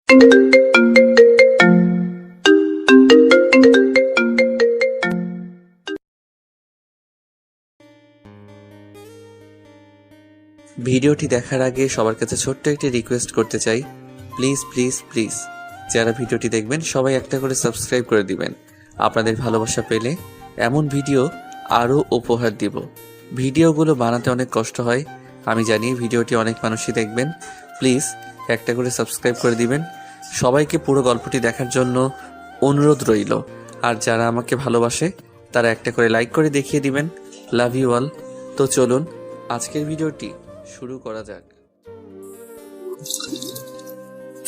ভিডিওটি দেখার আগে সবার কাছে ছোট্ট একটি রিকোয়েস্ট করতে চাই, প্লিজ প্লিজ প্লিজ যারা ভিডিওটি দেখবেন সবাই একটা করে সাবস্ক্রাইব করে দিবেন। আপনাদের ভালোবাসা পেলে এমন ভিডিও আরও উপহার দিব। ভিডিওগুলো বানাতে অনেক কষ্ট হয়, আমি জানি। ভিডিওটি অনেক মানুষই দেখবেন, প্লিজ একটা করে সাবস্ক্রাইব করে দিবেন। সবাইকে পুরো গল্পটি দেখার জন্য অনুরোধ রইল। আর যারা আমাকে ভালোবাসে তারা একটা করে লাইক করে দেখিয়ে দিবেন। Love you all. তো চলুন আজকের ভিডিওটি শুরু করা যাক।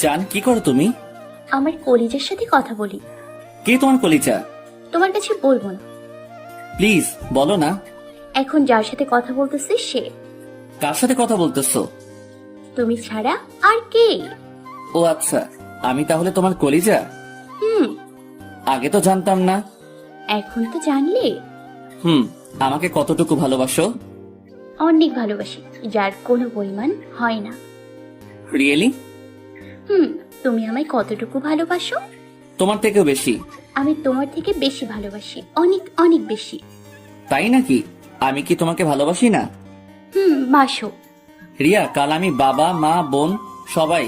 জান, কি করো তুমি? আমার কলিজার সাথে কথা বলি। কে তোমার কলিজা? তোমার কাছে বলবো না। প্লিজ বলো না। এখন যার সাথে কথা বলতেছি সে। কার সাথে কথা বলতেছো? তুমি ছাড়া আর কে? ও আচ্ছা, আমি তাহলে তোমার কলিজা? হুম। আগে তো জানতাম না। এখন তো জানলে। আমাকে কতটুকু ভালোবাসো? অনেক ভালোবাসি, যার কোনো পরিমাণ হয় না। রিয়েলি? তুমি আমায় কতটুকু ভালোবাসো? তোমার থেকেও বেশি। আমি তোমার থেকে বেশি ভালোবাসি, অনেক অনেক বেশি। তাই নাকি? আমি কি তোমাকে ভালোবাসি না? বাসো। রিয়া, কাল আমি বাবা মা বোন সবাই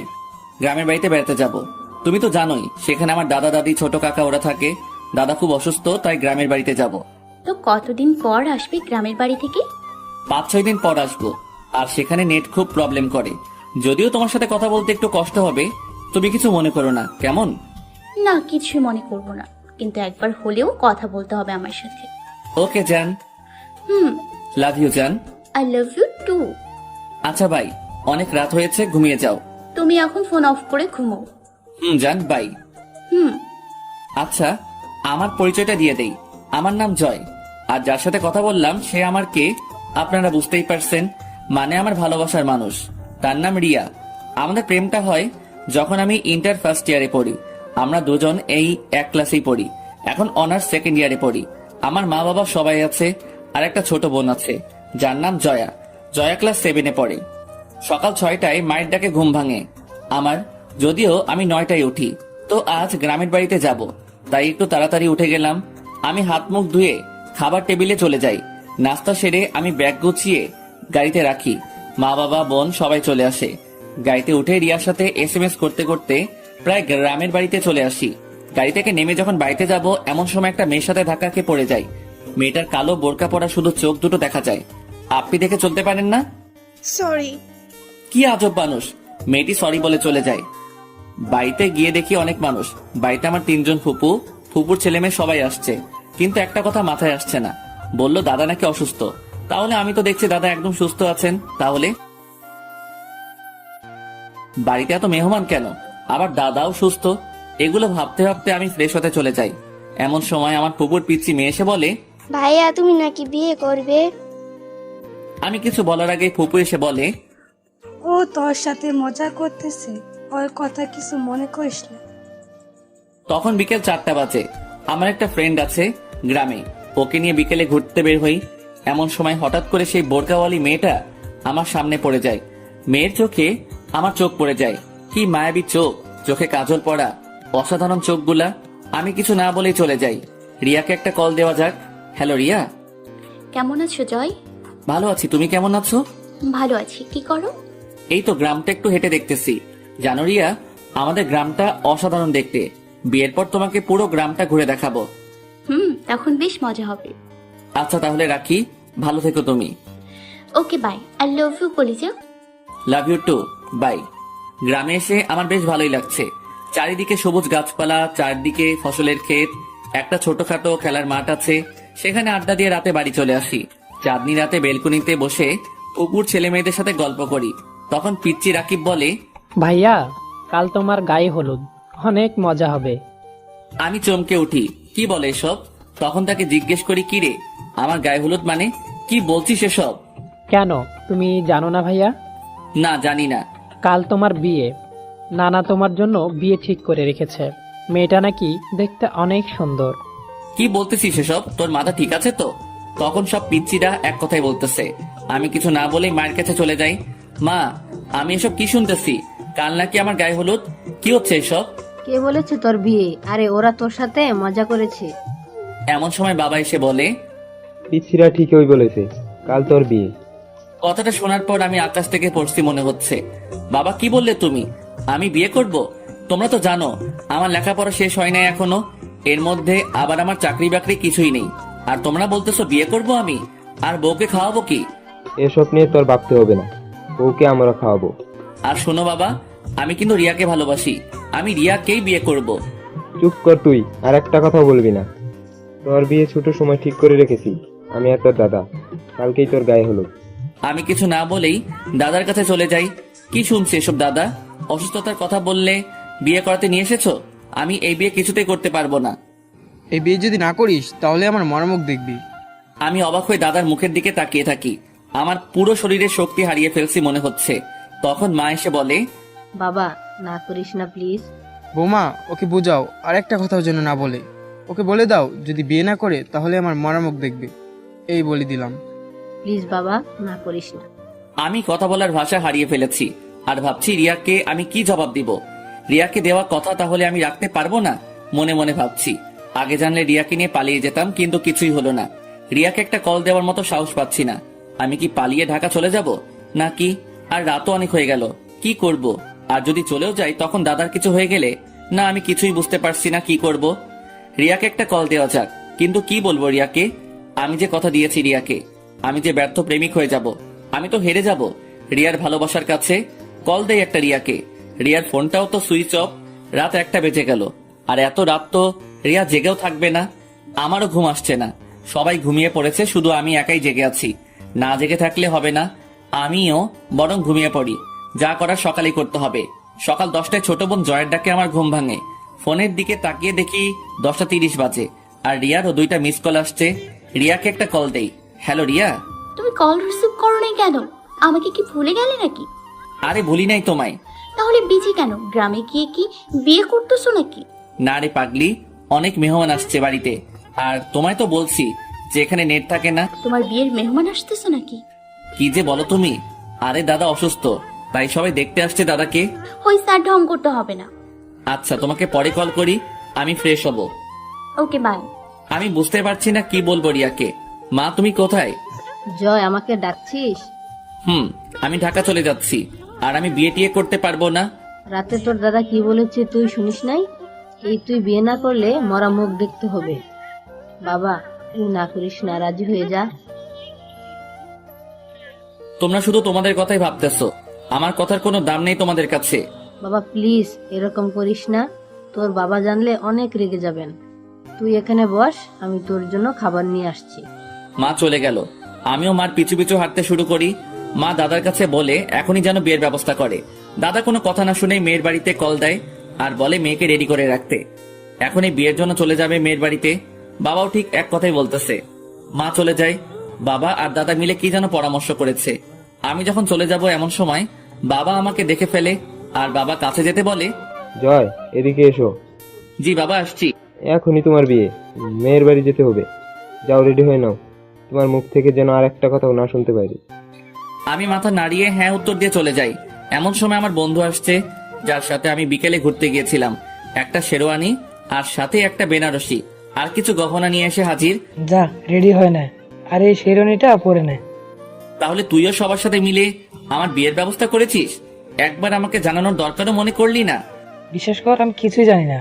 গ্রামের বাড়িতে বেড়াতে যাব। তুমি তো জানোই সেখানে আমার দাদা দাদি ছোট কাকা ওরা থাকে। দাদা খুব অসুস্থ, তাই গ্রামের বাড়িতে যাব। তো কতদিন পর আসবে গ্রামের বাড়ি থেকে? 5-6 দিন পর আসবো। আর সেখানে নেট খুব প্রবলেম করে। যদিও তোমার সাথে কথা বলতে একটু কষ্ট হবে, তুমি কিছু মনে করো না, কেমন? না, কিছু মনে করব না, কিন্তু একবার হলেও কথা বলতে হবে আমার সাথে। ওকে জান। লাভ ইউ জান। I love you too. আচ্ছা বাই, অনেক রাত হয়েছে, ঘুমিয়ে যাও। তুমি এখন ফোন অফ করে ঘুমাও। জান, বাই। আচ্ছা, আমার পরিচয়টা দিয়ে দেই। আমার নাম জয়। আর যার সাথে কথা বললাম সে আমার কে আপনারা বুঝতেই পারছেন, মানে আমার ভালোবাসার মানুষ। তার নাম রিয়া। আমাদের প্রেমটা হয় যখন আমি ইন্টার ফার্স্ট ইয়ারে পড়ি। আমরা দুজন এই এক ক্লাসেই পড়ি। এখন অনার্স সেকেন্ড ইয়ারে পড়ি। আমার মা বাবা সবাই আছে, আর একটা ছোট বোন আছে যার নাম জয়া। জয়া ক্লাস 7-এ পড়ে। সকাল 6টায় মায়ের ডাকে ঘুম ভাঙে আমার, যদিও আমি 9টায় উঠি। তো আজ গ্রামের বাড়িতে যাব, তাই একটু তাড়াতাড়ি উঠে গেলাম। আমি হাত মুখ ধুয়ে খাবার টেবিলে চলে যাই। নাস্তা সেরে আমি ব্যাগ গুছিয়ে গাড়িতে রাখি। মা বাবা বোন সবাই চলে আসে। গাড়িতে উঠে রিয়ার সাথে SMS করতে করতে প্রায় গ্রামের বাড়িতে চলে আসি। গাড়ি থেকে নেমে যখন বাড়িতে যাব এমন সময় একটা মেয়ের সাথে ধাক্কা খেয়ে পড়ে যাই। মেয়েটার কালো বোরকা পরা শুধু চোখ দুটো দেখা যায়। আপনি দেখে চলতে পারেন না? সরি। কি আজব মানুষ, মেয়েটি সরি বলে চলে যায়। বাড়িতে গিয়ে দেখি অনেক মানুষ। বাড়িতে আমার 3জন ফুপু, ফুপুর ছেলে মেয়ে সবাই আসছে। কিন্তু একটা কথা মাথায় আসছে না, বলল দাদা নাকি অসুস্থ। তাহলে আমি তো দেখছি দাদা একদম সুস্থ আছেন। তাহলে বাড়িতে এত মেহমান কেন, আবার দাদাও সুস্থ? এগুলো ভাবতে ভাবতে আমি ফ্রেশ হতে চলে যাই। এমন সময় আমার ফুপুর পিচ্চি মেয়ে এসে বলে, ভাইয়া তুমি নাকি বিয়ে করবে? আমি কিছু বলার আগে ফুপু এসে বলে, ও তোর সাথে মজা করতেছে, ওর কথা কিছু মনে করিস না। তখন বিকেল 4টা বাজে। আমার একটা ফ্রেন্ড আছে গ্রামে, ওকে নিয়ে বিকেলে ঘুরতে বের হই। এমন সময় হঠাৎ করে সেই বোরকাওয়ালি মেয়েটা আমার সামনে পড়ে যায়। মেয়ের চোখে আমার চোখ পড়ে যায়। কি মায়াবী চোখ, চোখে কাজল পড়া, অসাধারণ চোখগুলা। আমি কিছু না বলেই চলে যাই। রিয়াকে একটা কল দেওয়া যাক। হ্যালো রিয়া। কেমন আছো জয়? ভালো আছি, তুমি কেমন আছো? ভালো আছি। কি করো? এই তো গ্রামটা একটু হেঁটে দেখতেছি। জানো রিয়া, আমাদের গ্রামটা অসাধারণ দেখতে। বিয়ের পর তোমাকে পুরো গ্রামটা ঘুরে দেখাবো। তখন বেশ মজা হবে। আচ্ছা তাহলে রাখি, ভালো থেকো তুমি। Okay bye. I love you কলিজা। Love you too, bye. গ্রামে এসে আমার বেশ ভালোই লাগছে। চারিদিকে সবুজ গাছপালা, চারদিকে ফসলের ক্ষেত, একটা ছোটখাটো খেলার মাঠ আছে। সেখানে আড্ডা দিয়ে রাতে বাড়ি চলে আসি। চাঁদনি রাতে বেলকুনিতে বসে পুকুর ছেলে মেয়েদের সাথে গল্প করি। তখন পিচ্চি রাকিব বলে, ভাইয়া কাল তোমার গায়ে হলুদ, অনেক মজা হবে। আমি চমকে উঠি, কি বলে এসব? তখন তাকে জিজ্ঞেস করি, কি রে, আমার গায়ে হলুদ মানে কি বলছিস এসব? কেন তুমি জানো না ভাইয়া? না জানি না। কাল তোমার বিয়ে, নানা তোমার জন্য বিয়ে ঠিক করে রেখেছে। মেয়েটা নাকি দেখতে অনেক সুন্দর। কি বলতেছিস এসব? তোর মাথা ঠিক আছে তো? তখন সব পিচ্চিরা এক কথাই বলতেছে। আমি কিছু না বলেই মায়ের কাছে চলে যাই। মা, আমি এসব কি শুনতেছি? কাল নাকি আমার গায়ে হলুদ? কি হচ্ছে এসব? কে বলেছে তোর বিয়ে? আরে ওরা তোর সাথে মজা করেছে। এমন সময় বাবা এসে বলে, পিচ্ছিরা ঠিকই বলেছে, কাল তোর বিয়ে। কথাটা শোনার পর আমি আকাশ থেকে পড়ছি মনে হচ্ছে। বাবা কি বললে তুমি? আমি বিয়ে করব? তোমরা তো জানো আমার লেখাপড়া শেষ হয় নাই এখনো, এর মধ্যে আবার আমার চাকরি বাকরি কিছুই নেই, আর তোমরা বলতেছো বিয়ে করব আমি? আর বউকে খাওয়াবো কি? এসব নিয়ে তোর ভাবতে হবে না, বউকে আমরা খাওয়াবো। আর শোনো বাবা, আমি কিন্তু রিয়াকে ভালোবাসি, আমি রিয়াকেই বিয়ে করব। চুপ কর তুই, আর একটা কথা বলবি না। তোর বিয়ে ছোট সময় ঠিক করে রেখেছি, আমি আর তোর দাদা, কালকেই তোর গায়ে হলুদ। আমি কিছু না বলেই দাদার কাছে চলে যাই। কি শুনছি এসব দাদা? অসুস্থতার কথা বললে বিয়ে করাতে নিয়ে এসেছো? আমি এই বিয়ে কিছুতেই করতে পারবো না। এই বিয়ে যদি না করিস তাহলে আমার মরমুখ দেখবি। আমি অবাক হয়ে দাদার মুখের দিকে তাকিয়ে থাকি। আমার পুরো শরীরের শক্তি হারিয়ে ফেলছি মনে হচ্ছে। তখন মা এসে বলে, বাবা না করিস না প্লিজ। বৌমা ওকে বোঝাও, আর একটা কথাও যেন না বলে। ওকে বলে দাও যদি বিয়ে না করে তাহলে আমার মরমুখ দেখবে, এই বলে দিলাম। প্লিজ বাবা না করিস না। আমি কথা বলার ভাষা হারিয়ে ফেলেছি আর ভাবছি রিয়াকে আমি কি জবাব দিব। রিয়াকে দেওয়া কথা তাহলে আমি রাখতে পারবো না? মনে মনে ভাবছি আগে জানলে রিয়াকে নিয়ে পালিয়ে যেতাম, কিন্তু কিছুই হলো না। রিয়াকে একটা কল দেওয়ার মতো সাহস পাচ্ছি না। আমি কি পালিয়ে ঢাকা চলে যাব নাকি? আর রাতও অনেক হয়ে গেল, কি করব? আর যদি চলেও যাই তখন দাদার কিছু হয়ে গেলে? না, আমি কিছুই বুঝতে পারছি না কি করব। রিয়াকে একটা কল দেওয়া যাক, কিন্তু কি বলবো রিয়াকে? আমি যে কথা দিয়েছি রিয়াকে, আমি যে ব্যর্থ প্রেমিক হয়ে যাব, আমি তো হেরে যাব রিয়ার ভালোবাসার কাছে। কল দেই একটা রিয়াকে। রিয়ার ফোনটাও তো সুইচ অফ। রাত 1টা বেজে গেল, আর এত রাত তো রিয়া জেগেও থাকবে না। আমারও ঘুম আসছে না, সবাই ঘুমিয়ে পড়েছে, শুধু আমি একাই জেগে আছি। না জেগে থাকলে হবে না, আমিও বরং ঘুমিয়ে পড়ি। যা করার সকালেই করতে হবে। সকাল 10টায় ছোট বোন জয়ের ডাকে আমার ঘুম ভাঙে। ফোনের দিকে তাকিয়ে দেখি 10টা 30 বাজে, আর রিয়ারও 2টা মিস কল আসছে। রিয়াকে একটা কল দেই। হ্যালো রিয়া। তুমি কল রিসিভ করো নাই কেন? আমাকে কি ভুলে গেলে নাকি? আরে ভুলি নাই তোমায়। তাহলে বিজি কেন? গ্রামে গিয়ে কি বিয়ে করতেছো নাকি? না রে পাগলি, অনেক মেহমান আসছে বাড়িতে, আর তোমায় তো বলছি যে এখানে নেট থাকে না। তোমার বিয়ের মেহমান আসতেছো নাকি? কি যে বলো তুমি? আরে দাদা অসুস্থ, তাই সবাই দেখতে আসছে দাদাকে। ওই স্যার ঢং করতে হবে না। আচ্ছা তোমাকে পরে কল করি, আমি ফ্রেশ হব। Okay by. আমি বুঝতে পারছি না কি বলবো রিয়াকে। মা তুমি কোথায়? জয় আমাকে ডাকছিস? আমি ঢাকা চলে যাচ্ছি, আর আমি বিয়ে টিয়ে করতে পারবো না। রাতে তোর দাদা কি বলেছে তুই শুনিস নাই? এই তুই বিয়ে না করলে মরা মুখ দেখতে হবে। বাবা তুই না করিস না, রাজি হয়ে যা। তোমরা শুধু তোমাদের কথাই ভাবতেছো, আমার কথার কোনো দাম নেই তোমাদের কাছে। বাবা প্লিজ এরকম করিস না, তোর বাবা জানলে অনেক রেগে যাবেন। তুই এখানে বস, আমি তোর জন্য খাবার নিয়ে আসছি। মা চলে গেল। আমিও মার পিছু পিছু হাঁটতে শুরু করি। মা দাদার কাছে বলে এখনই যেন বিয়ের ব্যবস্থা করে। দাদা কোনো কথা না শুনে মেয়ের বাড়িতে কল দেয় আর বলে মেয়েকে রেডি করে রাখতে। এখনই বিয়ের জন্য চলে যাবে মেয়ের বাড়িতে। বাবাও ঠিক এক কথাই বলতেছে। মা চলে যায়। বাবা আর দাদা মিলে কি যেন পরামর্শ করেছে। আমি যখন চলে যাব এমন সময় বাবা আমাকে দেখে ফেলে, আর বাবা কাছে যেতে বলে, জয় এদিকে এসো। জি বাবা আসছি। এখনই তোমার বিয়ে, মেয়ের বাড়ি যেতে হবে। যাও রেডি হয়ে নাও, তোমার মুখ থেকে যেন আর একটা কথাও না শুনতে পারি। আমি মাথা নাড়িয়ে হ্যাঁ উত্তর দিয়ে চলে যাই। এমন সময় আমার বন্ধু আসছে, যার সাথে আমি বিকেলে ঘুরতে গিয়েছিলাম। একটা শেরওয়ানি আর সাথে একটা বেনারসি আর কিছু গহনা নিয়ে এসে হাজির। যা রেডি হয় না, আর এই শেরওয়ানিটা পরে নে। তাহলে তুইও সবার সাথে মিলে আমার বিয়ের ব্যবস্থা করেছিস? একবার আমাকে জানানোর দরকারও মনে করলি না? বিশেষ কর আমি কিছুই জানি না।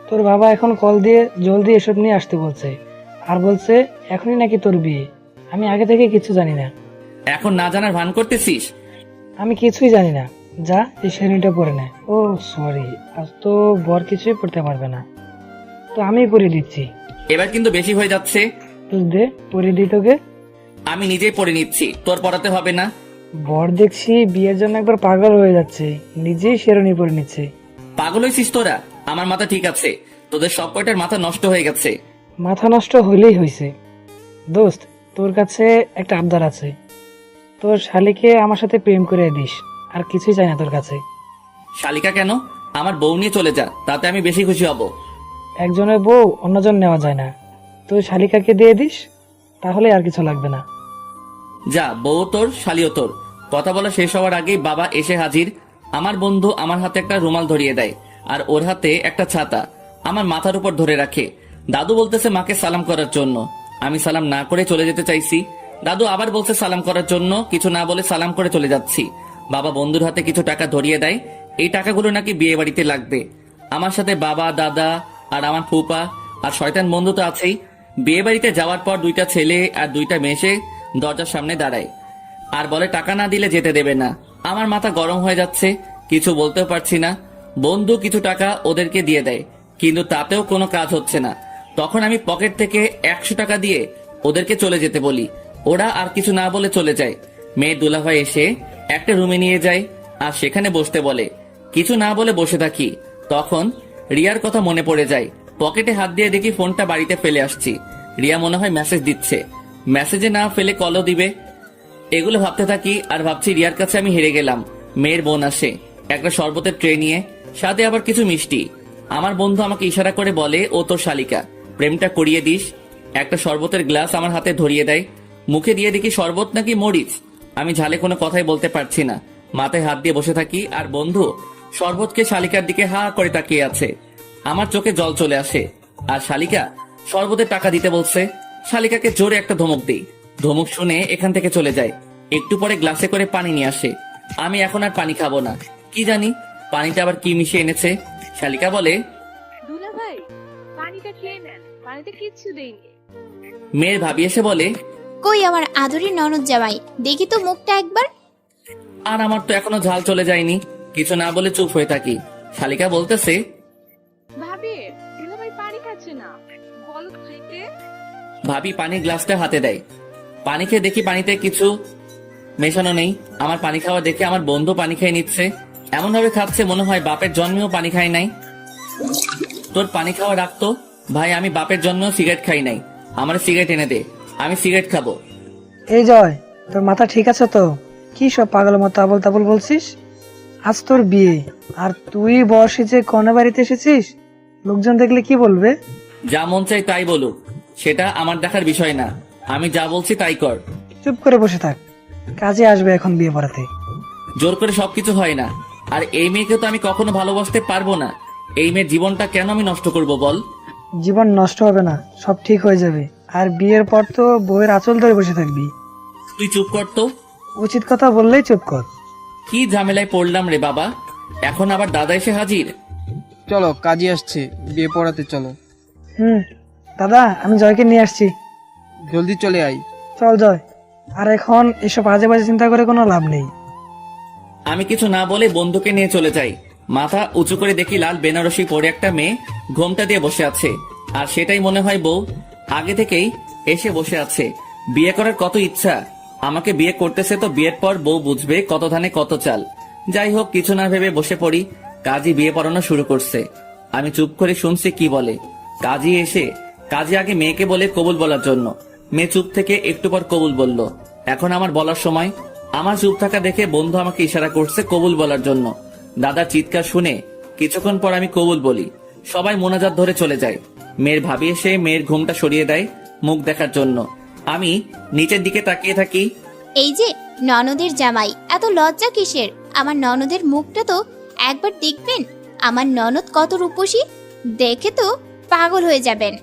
তোর বাবা এখন কল দিয়ে জলদি এসব নিয়ে আসতে বলছে, আর বলছে এখনই নাকি তোর বিয়ে। আমি আগে থেকে কিছু জানি না। এখন না জানার ভান করতেছিস? আমি কিছুই জানি না। যা এই শেরওয়ানিটা পরে নে। ও সরি, আজ তো বর কিছুই পড়তে পারবে না, তো আমি পরে দিচ্ছি। এবার কিন্তু বেশি হয়ে যাচ্ছে। তুই দে, পরে দিই তোকে। আমি নিজেই পরে নিচ্ছি, তোর পড়াতে হবে না। বর দেখছি বিয়ের জন্য একবার পাগল হয়ে যাচ্ছে, নিজেই শেরওয়ানি পরে নিচ্ছে। পাগল হয়েছিস তোরা? আমার মাথা ঠিক আছে, তোদের সব কয়টার মাথা নষ্ট হয়ে গেছে। মাথা নষ্ট হইলেই হয়েছে। দোস্ত তোর কাছে একটা আবদার আছে, তোর শালিকে আমার সাথে প্রেম করে দিস, আর কিছুই চাই না তোর কাছে। শালিকা কেন? আমার বউ নিয়ে চলে যা, তাতে আমি বেশি খুশি হব। একজনের বউ অন্যজন নেওয়া যায় না, তুই শালিকাকে দিয়ে দিস, তাহলে আর কিছু লাগবে না। যা, বউ তোর, শালিও তোর। কথা বলা শেষ হওয়ার আগেই বাবা এসে হাজির। আমার বন্ধু আমার হাতে একটা রুমাল ধরিয়ে দেয় আর ওর হাতে একটা ছাতা আমার মাথার উপর ধরে রাখে। দাদু বলতেছে মাকে সালাম করার জন্য। আমি সালাম না করে চলে যেতে চাইছি। দাদু আবার বলছে সালাম করার জন্য, কিছু না বলে সালাম করে চলে যাচ্ছি। বাবা বন্ধুর হাতে কিছু টাকা ধরিয়ে দেয়, এই টাকাগুলো নাকি বিয়ে বাড়িতে লাগবে। আমার সাথে বাবা, দাদা আর আমার ফুপা আর শয়তান বন্ধু তো আছেই। বিয়ে বাড়িতে যাওয়ার পর 2টা ছেলে আর 2টা মেয়ে এসে দরজার সামনে দাঁড়ায় আর বলে টাকা না দিলে যেতে দেবে না। আমার মাথা গরম হয়ে যাচ্ছে, কিছু বলতেও পারছি না। বন্ধু কিছু টাকা ওদেরকে দিয়ে দেয়, কিন্তু তাতেও কোনো কাজ হচ্ছে না। তখন আমি পকেট থেকে 100 টাকা দিয়ে ওদেরকে চলে যেতে বলি। ওরা আর কিছু না বলে চলে যায়। মেয়ে দুলাভাই এসে একটা রুমে নিয়ে যায় আর সেখানে বসতে বলে। কিছু না বলে বসে থাকি। তখন রিয়ার কথা মনে পড়ে যায়। পকেটে হাত দিয়ে দেখি ফোনটা বাড়িতে ফেলে আসছি। রিয়া মনে হয় মেসেজ দিচ্ছে, মেসেজে না ফেলে কলও দিবে। এগুলো ভাবতে থাকি আর ভাবছি রিয়ার কাছে আমি হেরে গেলাম। মেয়ের বোন আসে একটা শরবতের ট্রে নিয়ে, সাথে আবার কিছু মিষ্টি। আমার বন্ধু আমাকে ইশারা করে বলে, ও তোর শালিকা, প্রেমটা করিয়ে দিস। একটা শরবতের গ্লাস আমার হাতে ধরিয়ে দেয়। মুখে দিয়ে দেখি শরবত নাকি মরিচ। আমি ঝালে কোনো কথাই বলতে পারছি না, মাথায় হাত দিয়ে বসে থাকি। আর বন্ধু শরবতকে শালিকার দিকে হা করে তাকিয়ে আছে। আমার চোখে জল চলে আসে। আর শালিকা শরবতের টাকা দিতে বলছে। শালিকাকে জোরে একটা ধমক দিই। ধমক শুনে এখান থেকে চলে যায়। একটু পরে গ্লাসে করে পানি নিয়ে আসে। আমি এখন আর পানি খাবো না, কি জানি পানিতে আবার কি মিশিয়ে এনেছে। শালিকা বলে, দুলা ভাই পানিটা খেয়ে নেন, পানিতে কিচ্ছু দেইনি। মেয়ের ভাবি এসে বলে, কই আমার আদরের ননদ জামাই, দেখি তো মুখটা একবার। আর আমার তো এখনো ঝাল চলে যায়নি। কিছু না বলে চুপ হয়ে থাকি। শালিকা বলতেছে, ভাবি দুলা ভাই পানি খাচ্ছে না, বলো খাইতে। ভাবি পানির গ্লাসটা হাতে দেয়। পানি খেয়ে দেখি পানিতে কিছু মেশানো নেই। আমার পানি খাওয়া দেখে আমার বন্ধু পানি খেয়ে নিচ্ছে। এমন ভাবে খাচ্ছে মনে হয় বাপের জন্মেও পানি খাই নাই। তোর পানি খাওয়া রাখতো ভাই, আমি বাপের জন্মেও সিগারেট খাই নাই। আমার সিগারেট এনে দে, আমি সিগারেট খাবো। এই জয়, তোর মাথা ঠিক আছে তো? কি সব পাগলের মতো আবল তাবল বলছিস? আজ তোর বিয়ে আর তুই বয়সে যে কনে বাড়িতে এসেছিস, লোকজন দেখলে কি বলবে? যা মন চাই তাই বলুক, সেটা আমার দেখার বিষয় না। আমি যা বলছি তাই কর। চুপ করে বসে থাক, কাজে আসবে এখন বিয়ে পড়াতে। জোর করে সবকিছু হয় না। আর এই মেয়েকে তো আমি কখনো ভালোবাসতে পারবো না। এই মেয়ের জীবনটা কেন আমি নষ্ট করব বল? জীবন নষ্ট হবে না, সব ঠিক হয়ে যাবে। আর বিয়ের পর তো বউয়ের আঁচল ধরে বসে থাকবি। তুই চুপ কর তো। উচিত কথা বললেই চুপ কর। কি ঝামেলায় পড়লাম রে বাবা, এখন আবার দাদা এসে হাজির। চলো কাজী আসছে, বিয়ে পড়াতে চলো। দাদা, আমি জয়কে নিয়ে আসছি। জলদি চলে আয়। চল জয়, আর এখন এসব আজে বাজে চিন্তা করে কোনো লাভ নেই। আমি কিছু না বলে বন্ধুকে নিয়ে চলে যাই। মাথা উঁচু করে দেখি লাল বেনারসি পরে একটা মেয়ে ঘোমটা দিয়ে বসে আছে। আর সেটাই মনে হয় বউ। আগে থেকেই এসে বসে আছে। বিয়ে করার কত ইচ্ছা। আমাকে বিয়ে করতেছে তো বিয়ের পর বউ বুঝবে কত ধানে কত চাল। যাই হোক, কিছু না ভেবে বসে পড়ি। কাজী বিয়ে পড়ানো শুরু করছে। আমি চুপ করে শুনছি কি বলে। কাজী আগে মেয়েকে বলে কবুল বলার জন্য। মেয়ে চুপ থেকে একটু পর কবুল বলল। এখন আমার বলার সময়। আমার চুপ থাকা দেখে বন্ধু আমাকে ইশারা করছে কবুল বলার জন্য। দাদার চিৎকার শুনে কিছুক্ষণ পর আমি কবুল বলি। সবাই মোনাজাত ধরে চলে যায়। মেয়ের ভাবি এসে মেয়ের ঘুমটা সরিয়ে দেয় মুখ দেখার জন্য। আমি নিচের দিকে তাকিয়ে থাকি। এই যে ননদের জামাই, এত লজ্জা কিসের? আমার ননদের মুখটা তো একবার দেখবেন। আমার ননদ কত রূপসী, দেখে তো পাগল হয়ে যাবেন।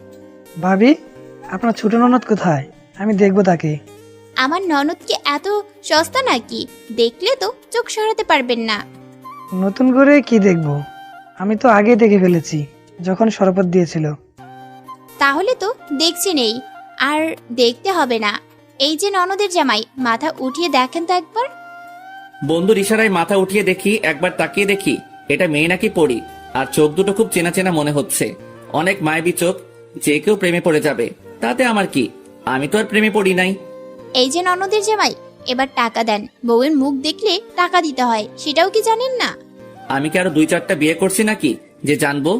ভাবি, আপনার ছোট ননদ কোথায়? আমি দেখবো তাকে। আমার ননদ কি এত সস্তা নাকি? দেখলে তো চোখ সরাতে পারবেন না। নতুন করে কি দেখবো? আমি তো আগে দেখে ফেলেছি, যখন শরবত দিয়েছিল। তাহলে তো দেখছি নেই, আর দেখতে হবে না। এই যে ননদের জামাই, মাথা উঠিয়ে দেখেন তো একবার। বন্ধুর ইশারায় মাথা উঠিয়ে দেখি, একবার তাকিয়ে দেখি এটা মেয়ে নাকি পড়ি। আর চোখ দুটো খুব চেনা চেনা মনে হচ্ছে। অনেক মায়াবী চোখ, যে কেউ প্রেমে পড়ে যাবে। তাতে আমার কি? আমি তো আর প্রেমে পড়ি নাই। এই যে ননদের জামাই, এবার টাকা দেন। বউয়ের মুখ দেখলে টাকা দিতে হয়, সেটাও কি জানেন না? আমি কি আরো 2-4টা বিয়ে করছি নাকি যে জানবো?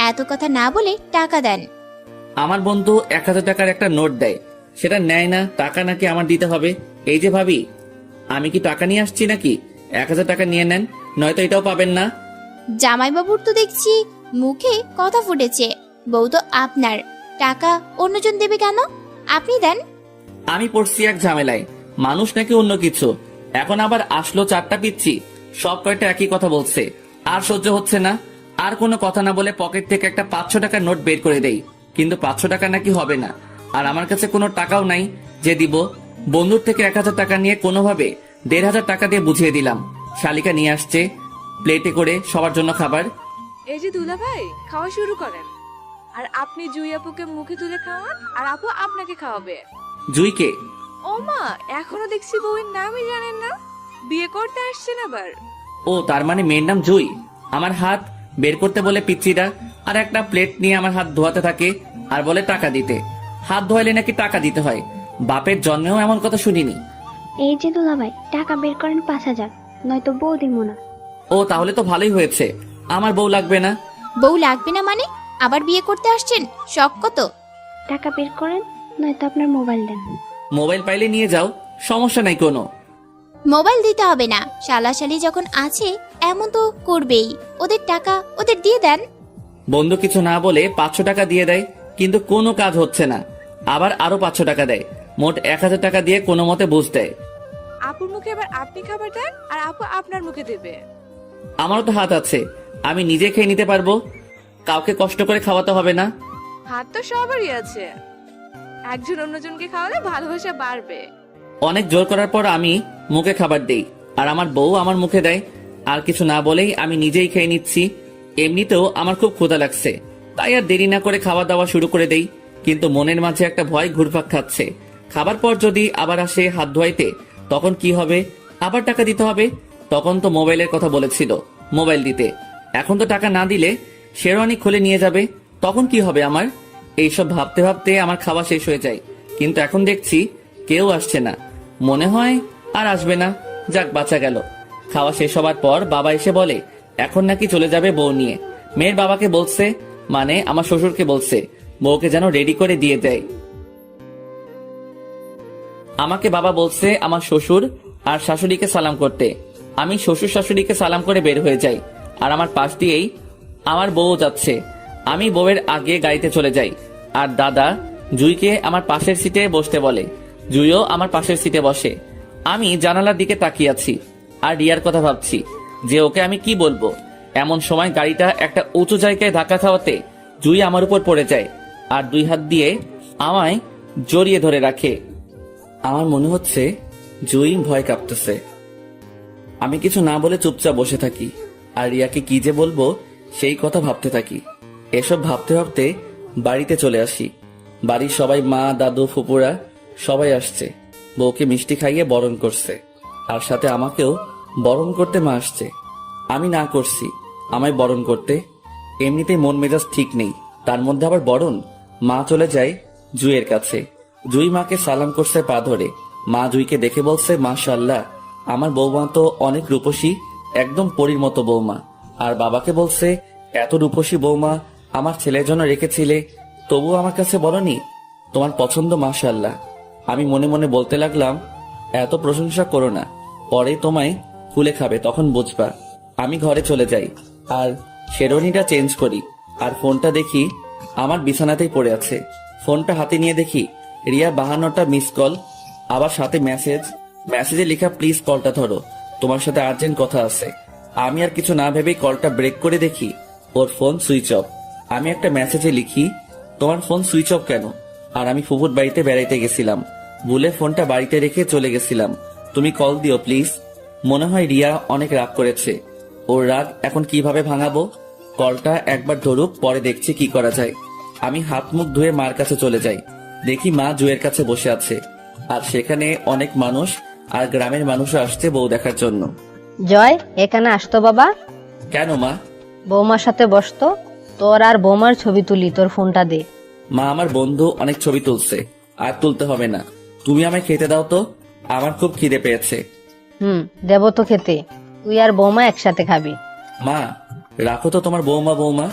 এত কথা না বলে টাকা দেন। আমার বন্ধু 1000 টাকার একটা নোট দেয়, সেটা নেয় না। টাকা নাকি আমার দিতে হবে। এই যে ভাবি, আমি কি টাকা নিয়ে আসছি নাকি? 1000 টাকা নিয়ে নেন, নয়তো এটাও পাবেন না। জামাইবাবুর তো দেখছি মুখে কথা ফুটেছে। বউ তো আপনার, টাকা অন্যজন দেবে কেন? আপনি দেন। আমি পড়ছি এক ঝামেলায়, মানুষ নাকি অন্য কিছু। এখন আবার আসলো 4টা পিচ্ছি, সব কয়টা একই কথা বলছে। আর সহ্য হচ্ছে না। আর কোনো কথা না বলে পকেট থেকে একটা 500 টাকার নোট বের করে দেই, কিন্তু 500 টাকা নাকি হবে না, আর আমার কাছে কোনো টাকাও নাই যে দিব। বন্ধুর থেকে 1000 টাকা নিয়ে কোনোভাবে 1500 টাকা দিয়ে বুঝিয়ে দিলাম। শালিকা নিয়ে আসছে প্লেটে করে সবার জন্য খাবার। এই যে দুলা ভাই, খাওয়া শুরু করেন। আর আপনি জুই আপুকে মুখে তুলে খাওয়ান, আর আপু আপনাকে খাওয়াবে। জুইকে? ও মা, এখনো দেখছি বউয়ের নামই জানেন না, বিয়ে করতে আসছেন আবার। ও, তার মানে মেয়ের নাম জুই। আমার হাত বের করতে বলে পিচ্চিরা আর একটা প্লেট নিয়ে আমার হাত ধোয়াতে থাকে আর বলে টাকা দিতে। হাত ধোয়াইলে নাকি টাকা দিতে হয়, বাপের জন্মেও এমন কথা শুনিনি। এই যে দুলাভাই, টাকা বের করেন 5000, নয়তো বউ দিব না। ও, তাহলে তো ভালোই হয়েছে, আমার বউ লাগবে না। বউ লাগবে না মানে? আবার বিয়ে করতে আসছেন? শখ কত? টাকা বের করেন, নয়তো আপনার মোবাইল দেন। মোবাইল পাইলে নিয়ে যাও, সমস্যা নাই কোনো। মোবাইল দিতে হবে না, শালাশালি যখন আছে এমন তো করবেই। ওদের টাকা ওদের দিয়ে দেন। বন্ধু কিছু না বলে 500 টাকা দিয়ে দেয়, কিন্তু কোনো কাজ হচ্ছে না। আবার আরো 500 টাকা দেয়, মোট 1000 টাকা দিয়ে কোনো মতে বুঝ দেয়। আপুর মুখে এবার আপনি খাবার দেন, আর আপু আপনার মুখে দেবে। আমারও তো হাত আছে, আমি নিজে খেয়ে নিতে পারবো, কাউকে কষ্ট করে খাওয়াতে হবে না। হাত তো সবারই আছে, একজন অন্যজনকে খাওয়ালে ভালোবাসা বাড়বে। অনেক জোর করার পর আমি মুখে খাবার দেই, আর আমার বউ আমার মুখে দেয়। আর কিছু না বলেই আমি নিজেই খেয়ে নিচ্ছি। এমনিতেও আমার খুব ক্ষুধা লাগছে, তাই আর দেরি না করে খাওয়া দাওয়া শুরু করে দেই। কিন্তু মনের মাঝে একটা ভয় ঘুরপাক খাচ্ছে, খাবার পর যদি আবার আসে হাত ধোয়াইতে, তখন কি হবে? আবার টাকা দিতে হবে। তখন তো মোবাইলের কথা বলেছিল, মোবাইল দিতে। এখন তো টাকা না দিলে শেরওয়ানি খুলে নিয়ে যাবে, তখন কি হবে আমার? এইসব ভাবতে ভাবতে আমার খাওয়া শেষ হয়ে যায়। কিন্তু এখন দেখছি কেউ আসছে না, মনে হয় আর আসবে না। যাক, বাঁচা গেল। খাওয়া শেষ হবার পর বাবা এসে বলে এখন নাকি চলে যাবে বউ নিয়ে। মেয়ের বাবাকে বলছে, মানে আমার শ্বশুরকে বলছে, বউকে যেন রেডি করে দিয়ে দেয়। আমাকে বাবা বলছে আমার শ্বশুর আর শাশুড়িকে সালাম করতে। আমি শ্বশুর শাশুড়িকে সালাম করে বের হয়ে যাই, আর আমার পাশ দিয়েই আমার বউ যাচ্ছে। আমি বউয়ের আগে গাড়িতে চলে যাই, আর দাদা জুইকে আমার পাশের সিটে বসতে বলে। জুইও আমার পাশের সিটে বসে। আমি জানালার দিকে তাকিয়ে আছি আর রিয়ার কথা ভাবছি যে ওকে আমি কি বলবো। এমন সময় গাড়িটা একটা উঁচু জায়গায় ধাক্কা খাওয়াতে জুই আমার উপর পড়ে যায় আর 2 হাত দিয়ে আমায় জড়িয়ে ধরে রাখে। আমার মনে হচ্ছে জুই ভয় কাঁপতেছে। আমি কিছু না বলে চুপচাপ বসে থাকি আর রিয়াকে কি যে বলবো সেই কথা ভাবতে থাকি। এসব ভাবতে ভাবতে বাড়িতে চলে আসি। বাড়ির সবাই, মা, দাদু, ফুপুরা সবাই আসছে। বউকে মিষ্টি খাইয়ে বরণ করছে, আর সাথে আমাকেও বরণ করতে মা আসছে। আমি না করছি আমায় বরণ করতে। এমনিতেই মন মেজাজ ঠিক নেই, তার মধ্যে আবার বরণ। মা চলে যায় জুইয়ের কাছে। জুই মাকে সালাম করছে পা ধরে। মা জুইকে দেখে বলছে, মাশাআল্লাহ, আমার বৌমা তো অনেক রূপসী, একদম পরীর মতো বৌমা। আর বাবাকে বলছে, এত রূপসী বৌমা আমার ছেলের জন্য রেখেছিলে, তবুও আমার কাছে বলনি তোমার পছন্দ, মাশাআল্লাহ। আমি মনে মনে বলতে লাগলাম, এত প্রশংসা করো না, পরে তোমায় খুলে খাবে, তখন বুঝবা। আমি ঘরে চলে যাই আর শেরওয়ানিটা চেঞ্জ করি, আর ফোনটা দেখি আমার বিছানাতেই পড়ে আছে। ফোনটা হাতে নিয়ে দেখি রিয়া 52টা মিস কল, আবার সাথে মেসেজে লেখা, প্লিজ কলটা ধরো, তোমার সাথে আর্জেন্ট কথা আছে। আমি আর কিছু না ভেবেই কলটা ব্রেক করে দেখি ওর ফোন সুইচ অফ। আমি একটা মেসেজে লিখি, তোমার ফোন সুইচ অফ কেন? আর আমি ফুফুর বাড়িতে বেড়াইতে গেছিলাম, ভুলে ফোনটা বাড়িতে রেখে চলে গেছিলাম, তুমি কল দিও প্লিজ। মনে হয় রিয়া অনেক রাগ করেছে, ওর রাগ এখন কিভাবে ভাঙাবো? কলটা একবার ধরুক, পরে দেখছি কি করা যায়। আমি হাত মুখ ধুয়ে মার কাছে চলে যাই। দেখি মা জুয়ের কাছে বসে আছে, আর সেখানে অনেক মানুষ আর গ্রামের মানুষও আসছে বউ দেখার জন্য। জয়, এখানে আসতো বাবা। কেন মা? বৌমার সাথে বসতো, তোর আর বৌমার ছবি তুলি, তোর ফোনটা দে। মা, আমার বন্ধু অনেক ছবি তুলছে, আর তুলতে হবে না, তুমি আমায় খেতে দাও তো, আমার খুব খিদে পেয়েছে। দেব তো খেতে, তুই আর বৌমা একসাথে খাবি। মা, রাখো তো তোমার বৌমা,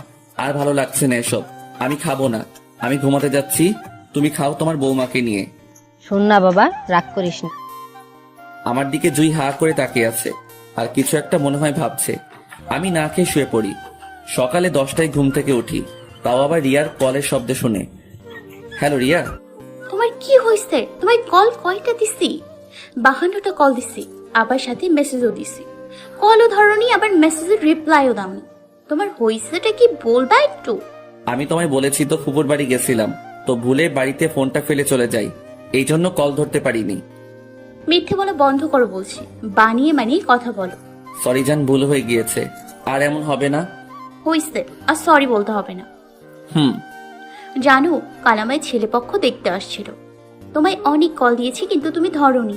আর ভালো লাগছে না এসব, আমি খাবো না, আমি ঘুমাতে যাচ্ছি, তুমি খাও তোমার বৌমাকে নিয়ে। শোন না বাবা, রাগ করিস না। আমার দিকে জুই হা করে তাকিয়ে আছে, আর কিছু একটা মনে হয় ভাবছে। আমি না খেয়ে শুয়ে পড়ি। সকালে 10টায় ঘুম থেকে উঠি, তাও আবার রিয়ার কলের শব্দ শুনে। হ্যালো রিয়া। তোমার কি হয়েছে? তোমায় কল কয়টা দিছি? 52টা কল দিছি, আবার সাথে মেসেজও দিছি। কলও ধরনি, আবার মেসেজের রিপ্লাইও দাওনি। তোমার হইছেটা কি বলবা একটু? আমি তোমায় বলেছি তো ফুপুর বাড়ি গেছিলাম, তো ভুলে বাড়িতে ফোনটা ফেলে চলে যাই, এই জন্য কল ধরতে পারিনি। মিথ্যে বলা বন্ধ করো বলছি, বানিয়ে বানিয়ে কথা বলো। সরি জান, ভুল হয়ে গিয়েছে, আর এমন হবে না। হইছে, আর সরি বলতে হবে না। হুম। জানো, কাল আমায় ছেলেপক্ষ দেখতে আসছিল। তোমায় অনেক কল দিয়েছি কিন্তু তুমি ধরোনি।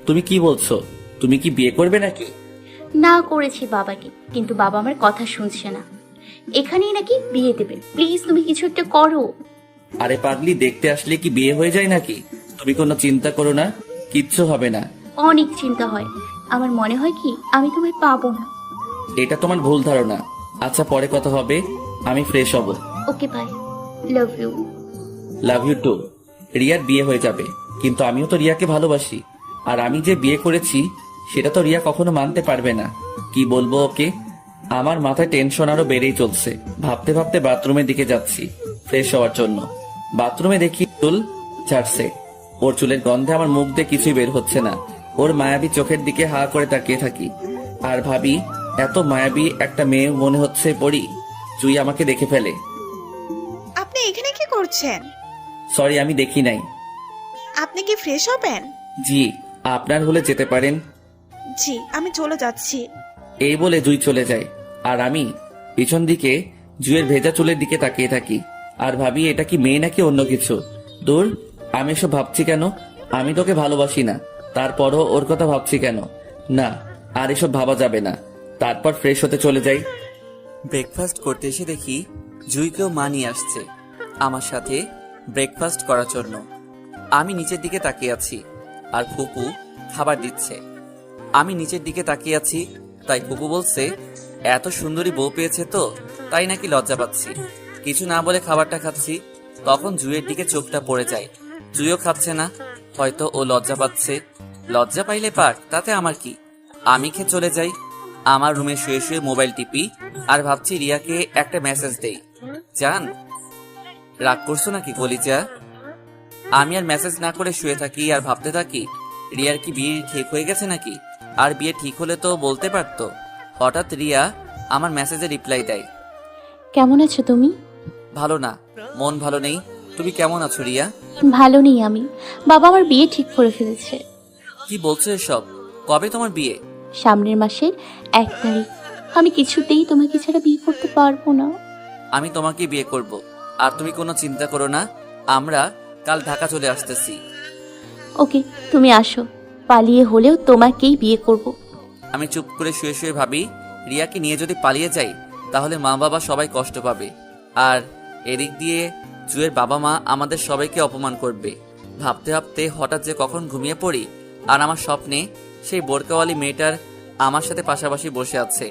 তুমি কি বলছো? তুমি কি বিয়ে করবে নাকি? না করেছি বাবাকে, কিন্তু বাবা আমার কথা শুনছে না। এখানেই নাকি বিয়ে দেবে। প্লিজ তুমি কিছু একটা করো। আরে পাগলি, দেখতে আসলে কি বিয়ে হয়ে যায় নাকি? তুমি কোনো চিন্তা করো না, কিচ্ছু হবে না। অনেক চিন্তা হয়, আমার মনে হয় কি আমি তোমায় পাবো না। এটা তোমার ভুল ধারণা। আচ্ছা, পরে কথা হবে, আমি ফ্রেশ হব। Okay bye, love you. Love you too. রিয়ার বিয়ে হয়ে যাবে, কিন্তু আমিও তো রিয়াকে ভালোবাসি, আর আমি যে বিয়ে করেছি সেটা তো রিয়া কখনো মানতে পারবে না। কি বলবো ওকে? আমার মাথায় টেনশন আরো বেড়েই চলছে। ভাবতে ভাবতে বাথরুমের দিকে যাচ্ছি ফ্রেশ হওয়ার জন্য। বাথরুমে দেখি চুল ছাড়ছে। ওর চুলের গন্ধে আমার মুখ দিয়ে কিছুই বের হচ্ছে না। ওর মায়াবী চোখের দিকে হা করে তাকিয়ে থাকি আর ভাবি, এত মায়াবী একটা মেয়ে মনে হচ্ছে পড়ি। জুই আমাকে দেখে ফেলে। আপনি এখানে কি করছেন? সরি, আমি দেখি নাই। আপনি কি ফ্রেশ হবেন? জি, আপনার হলে যেতে পারেন। জি, আমি চলে যাচ্ছি। এই বলে জুই চলে যায়, আর আমি পিছন দিকে জুয়ের ভেজা চুলের দিকে তাকিয়ে থাকি আর ভাবি, এটা কি মেয়ে নাকি অন্য কিছু। দূর, আমি এসব ভাবছি কেন? আমি তোকে ভালোবাসি না, তারপরও ওর কথা ভাবছি কেন? না, আর এসব ভাবা যাবে না। তারপর ফ্রেশ হতে চলে যাই। ব্রেকফাস্ট করতে এসে দেখি জুইকেও মা নিয়ে আসছে আমার সাথে ব্রেকফাস্ট করার জন্য। আমি নিচের দিকে তাকিয়ে আছি আর ফুপু খাবার দিচ্ছে। আমি নিচের দিকে তাকিয়ে আছি, তাই ফুপু বলছে এত সুন্দরী বউ পেয়েছে তো, তাই নাকি লজ্জা পাচ্ছি। কিছু না বলে খাবারটা খাচ্ছি, তখন জুইয়ের দিকে চোখটা পড়ে যায়। জুইও খাচ্ছে না, হয়তো ও লজ্জা পাচ্ছে। লজ্জা পাইলে পাক, তাতে আমার কি। আমি খেয়ে চলে যাই। আমার রুমে শুয়ে শুয়ে মোবাইল টিপি আর ভাবছি রিয়াকে একটা মেসেজ দেই। জান, রাগ করছো নাকি কলিজা? আমি আর মেসেজ না করে শুয়ে থাকি আর ভাবতে থাকি, রিয়ার কি বিয়ে ঠিক হয়ে গেছে নাকি? আর বিয়ে ঠিক হলে তো বলতে পারতো। হঠাৎ রিয়া আমার মেসেজে রিপ্লাই দেয়, কেমন আছো তুমি? ভালো না, মন ভালো নেই। তুমি কেমন আছো রিয়া? ভালো নেই আমি। বাবা আমার বিয়ে ঠিক করে ফেলেছে। কি বলছো এসব? কবে তোমার বিয়ে? সামনের মাসের 1 তারিখ। আমি কিছুতেই তোমাকে ছাড়া বিয়ে করতে পারবো না। আমি তোমাকে বিয়ে করব, আর তুমি কোনো চিন্তা করো না। আমরা কাল ঢাকা চলে আসতেছি। ওকে, তুমি আসো। পালিয়ে হলেও তোমাকেই বিয়ে করব। আমি চুপ করে শুয়ে শুয়ে ভাবি, রিয়াকে নিয়ে যদি পালিয়ে যাই তাহলে মা বাবা সবাই কষ্ট পাবে, আর এদিক দিয়ে জুয়ের বাবা মা আমাদের সবাইকে অপমান করবে। ভাবতে ভাবতে হঠাৎ যে কখন ঘুমিয়ে পড়ি, আর আমার স্বপ্নে সেই বোরকাওয়ালি মেয়েটার আমার সাথে পাশাপাশি বসে আছে,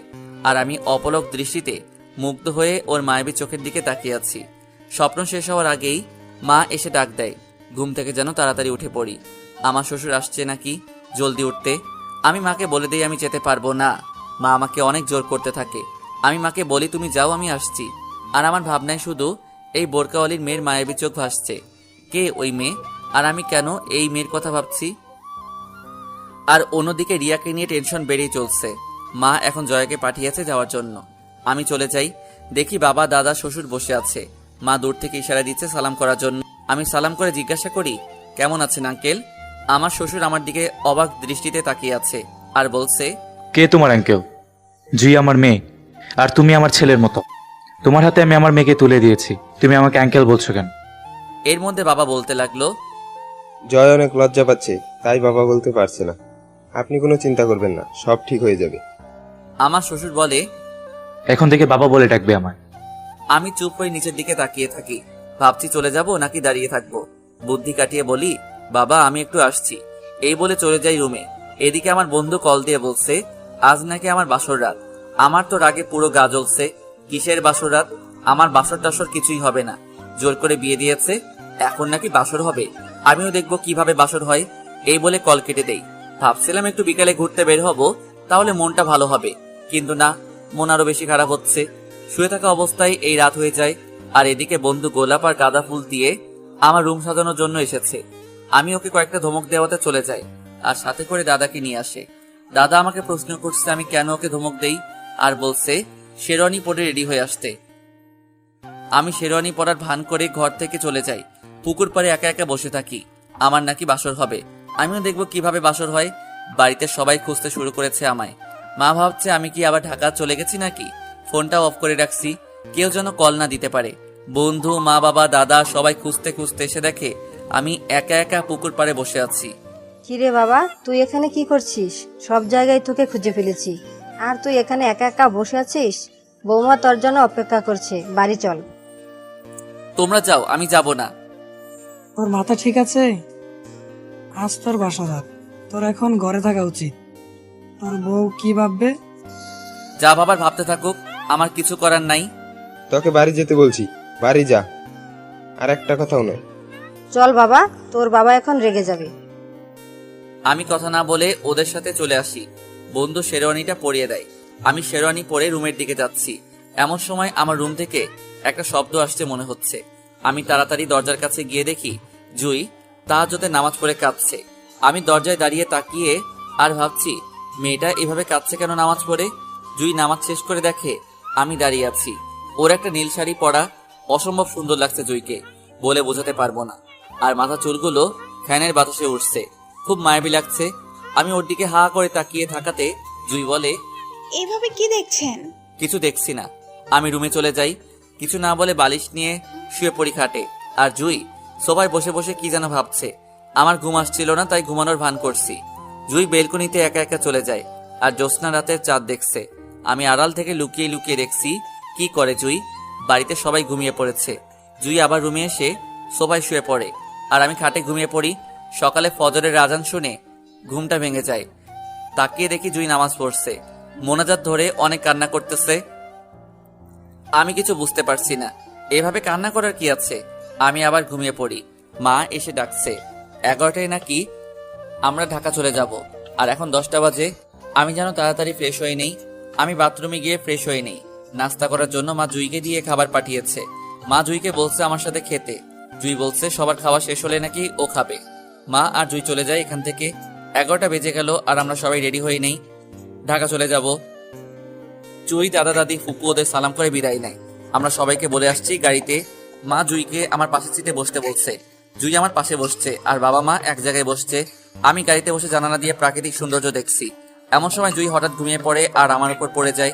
আর আমি অপলক দৃষ্টিতে মুগ্ধ হয়ে ওর মায়াবী চোখের দিকে তাকিয়ে আছি। স্বপ্ন শেষ হওয়ার আগেই মা এসে ডাক দেয়, ঘুম থেকে যেন তাড়াতাড়ি উঠে পড়ি। আমার শ্বশুর আসছে নাকি, জলদি উঠতে। আমি মাকে বলে দিই আমি যেতে পারবো না। মা আমাকে অনেক জোর করতে থাকে। আমি মাকে বলি তুমি যাও, আমি আসছি। আর আমার ভাবনায় শুধু এই বোরকাওয়ালির মেয়ের মায়াবী চোখ ভাসছে। কে ওই মেয়ে, আর আমি কেন এই মেয়ের কথা ভাবছি? আর অন্যদিকে রিয়াকে নিয়ে টেনশন বেড়েই চলছে। মা এখন জয়াকে পাঠিয়েছে যাওয়ার জন্য। আমি চলে যাই, দেখি বাবা দাদা শ্বশুর বসে আছে। মা দূর থেকে ইশারা দিচ্ছে সালাম করার জন্য। আমি সালাম করে জিজ্ঞাসা করি, কেমন আছেন আঙ্কেল? আমার শ্বশুর আমার দিকে অবাক দৃষ্টিতে তাকিয়ে আছে আর বলছে, কে তোমার আঙ্কেল? জুই আমার মেয়ে, আর তুমি আমার ছেলের মতো। তোমার হাতে আমি আমার মেয়েকে তুলে দিয়েছি, তুমি আমাকে আঙ্কেল বলছো কেন? এর মধ্যে বাবা বলতে লাগলো, জয় অনেক লজ্জা পাচ্ছে, তাই বাবা বলতে পারছে না। আপনি কোনো চিন্তা করবেন না, সব ঠিক হয়ে যাবে। আমার শ্বশুর বলে, এখন থেকে বাবা বলে ডাকবে আমায়। আমি চুপ হয়ে নিচের দিকে তাকিয়ে থাকি, ভাবছি চলে যাব নাকি দাঁড়িয়ে থাকবো। বুদ্ধি কাটিয়ে বলি, বাবা আমি একটু আসছি। এই বলে চলে যাই রুমে। এদিকে আমার বন্ধু কল দিয়ে বলছে আজ নাকি আমার বাসর রাত। আমার তো রাগে পুরো গা জ্বলছে। কিসের বাসর রাত? আমার বাসর টাসর কিছুই হবে না। জোর করে বিয়ে দিয়েছে, এখন নাকি বাসর হবে। আমিও দেখবো কিভাবে বাসর হয়। এই বলে কল কেটে দেই। ভাবছিলাম একটু বিকালে ঘুরতে বের হব, তাহলে মনটা ভালো হবে, কিন্তু না, মন আরো বেশি খারাপ হচ্ছে। শুয়ে থাকা অবস্থায় এই রাত হয়ে যায়। আর এদিকে বন্ধু গোলাপ আর গাঁদা ফুল দিয়ে আমার রুম সাজানোর জন্য এসেছে। আমি ওকে কয়েকটা ধমক দেওয়াতে চলে যাই, আর সাথে করে দাদাকে নিয়ে আসে। দাদা আমাকে প্রশ্ন করছে আমি কেন ওকে ধমক দেই, আর বলছে শেরওয়ানি পরে রেডি হয়ে আসতে। আমি শেরওয়ানি পরার ভান করে ঘর থেকে চলে যাই। পুকুর পাড়ে একা একা বসে থাকি। আমার নাকি বাসর হবে, আমিও দেখব কিভাবে বাসর হয়। বাড়িতে সবাই খুঁজতে শুরু করেছে আমায়। মা ভাবছে আমি কি আবার ঢাকা চলে গেছি নাকি। ফোনটা অফ করে রাখছি, কেউ যেন কল না দিতে পারে। বন্ধু, মা, বাবা, দাদা সবাই খুঁজতে খুঁজতে এসে দেখে আমি একা একা পুকুর পাড়ে বসে আছি। কিরে বাবা, তুই এখানে কি করছিস? সব জায়গায় তোকে খুঁজে ফেলেছি, আর তুই এখানে একা একা বসে আছিস? বৌমা তোর জন্য অপেক্ষা করছে, বাড়ি চল। তোমরা যাও, আমি যাব না। তোর মাথা ঠিক আছে? আজ তোর বাসা রাত, তোর এখন ঘরে থাকা উচিত। তোর বউ কি ভাববে? যা বাবার ভাবতে থাকুক, আমার কিছু করার নাই। তোকে বাড়ি যেতে বলছি, বাড়ি যা। আর একটা কথাও নয়। চল বাবা, তোর বাবা এখন রেগে যাবে। আমি কথা না বলে ওদের সাথে চলে আসি। বন্ধু শেরওয়ানিটা পরিয়ে দেয়। আমি শেরওয়ানি পরে রুমের দিকে যাচ্ছি। এমন সময় আমার রুম থেকে একটা শব্দ আসছে মনে হচ্ছে। আমি তাড়াতাড়ি দরজার কাছে গিয়ে দেখি জুই তাহাজ্জুদে নামাজ পড়ে কাঁদছে। আমি দরজায় দাঁড়িয়ে তাকিয়ে আর ভাবছি, মেয়েটা এভাবে কাঁদছে কেন নামাজ পড়ে? জুই নামাজ শেষ করে দেখে আমি দাঁড়িয়ে আছি। ওর একটা নীল শাড়ি পরা অসম্ভব সুন্দর লাগছে জুইকে, বলে বোঝাতে পারবো না। আর মাথা চুলগুলো ফ্যানের বাতাসে উঠছে, খুব মায়াবী লাগছে। আমি ওর দিকে হা করে তাকিয়ে থাকাতে জুই বলে, এভাবে কি দেখছেন? কিছু দেখছি না। আমি রুমে চলে যাই। কিছু না বলে বালিশ নিয়ে শুয়ে পড়ি খাটে। আর জুই সবাই বসে বসে কি যেন ভাবছে। আমার ঘুম আসছিল না, তাই ঘুমানোর ভান করছি। জুই বেলকনিতে একা একা চলে যায় আর জ্যোৎস্না রাতের চাঁদ দেখছে। আমি আড়াল থেকে লুকিয়ে লুকিয়ে দেখছি কি করে জুই। বাড়িতে সবাই ঘুমিয়ে পড়েছে। জুই আবার রুমে এসে সবাই শুয়ে পড়ে আর আমি খাটে ঘুমিয়ে পড়ি। সকালে ফজরের আজান শুনে ঘুমটা ভেঙে যায়। তাকিয়ে দেখি জুই নামাজ পড়ছে, মোনাজাত ধরে অনেক কান্না করতেছে। আমি কিছু বুঝতে পারছি না, এভাবে কান্না করার কি আছে। আমি আবার ঘুমিয়ে পড়ি। মা এসে ডাকছে 11টায় নাকি আমরা ঢাকা চলে যাব, আর এখন 10টা বাজে। আমি যেন তাড়াতাড়ি ফ্রেশ হয়ে নেই। আমি বাথরুমে গিয়ে ফ্রেশ হয়ে নেই। নাস্তা করার জন্য মা জুইকে দিয়ে খাবার পাঠিয়েছে। মা জুইকে বলছে আমার সাথে খেতে। জুই বলছে সবার খাওয়া শেষ হলে নাকি ও খাবে। মা আর জুই চলে যায় এখান থেকে। 11টা বেজে গেল আর আমরা সবাই রেডি হয়ে নেই, ঢাকা চলে যাব। জুই দাদা দাদি ফুপু ওদের সালাম করে বিদায় নেয়। আমরা সবাইকে বলে আসছি গাড়িতে। মা জুইকে আমার পাশের সিটে বসতে বলছে। জুই আমার পাশে বসছে আর বাবা মা এক জায়গায় বসছে। আমি গাড়িতে বসে জানালা দিয়ে প্রাকৃতিক সৌন্দর্য দেখছি। এমন সময় জুই হঠাৎ ঘুমিয়ে পড়ে আর আমার উপর পড়ে যায়।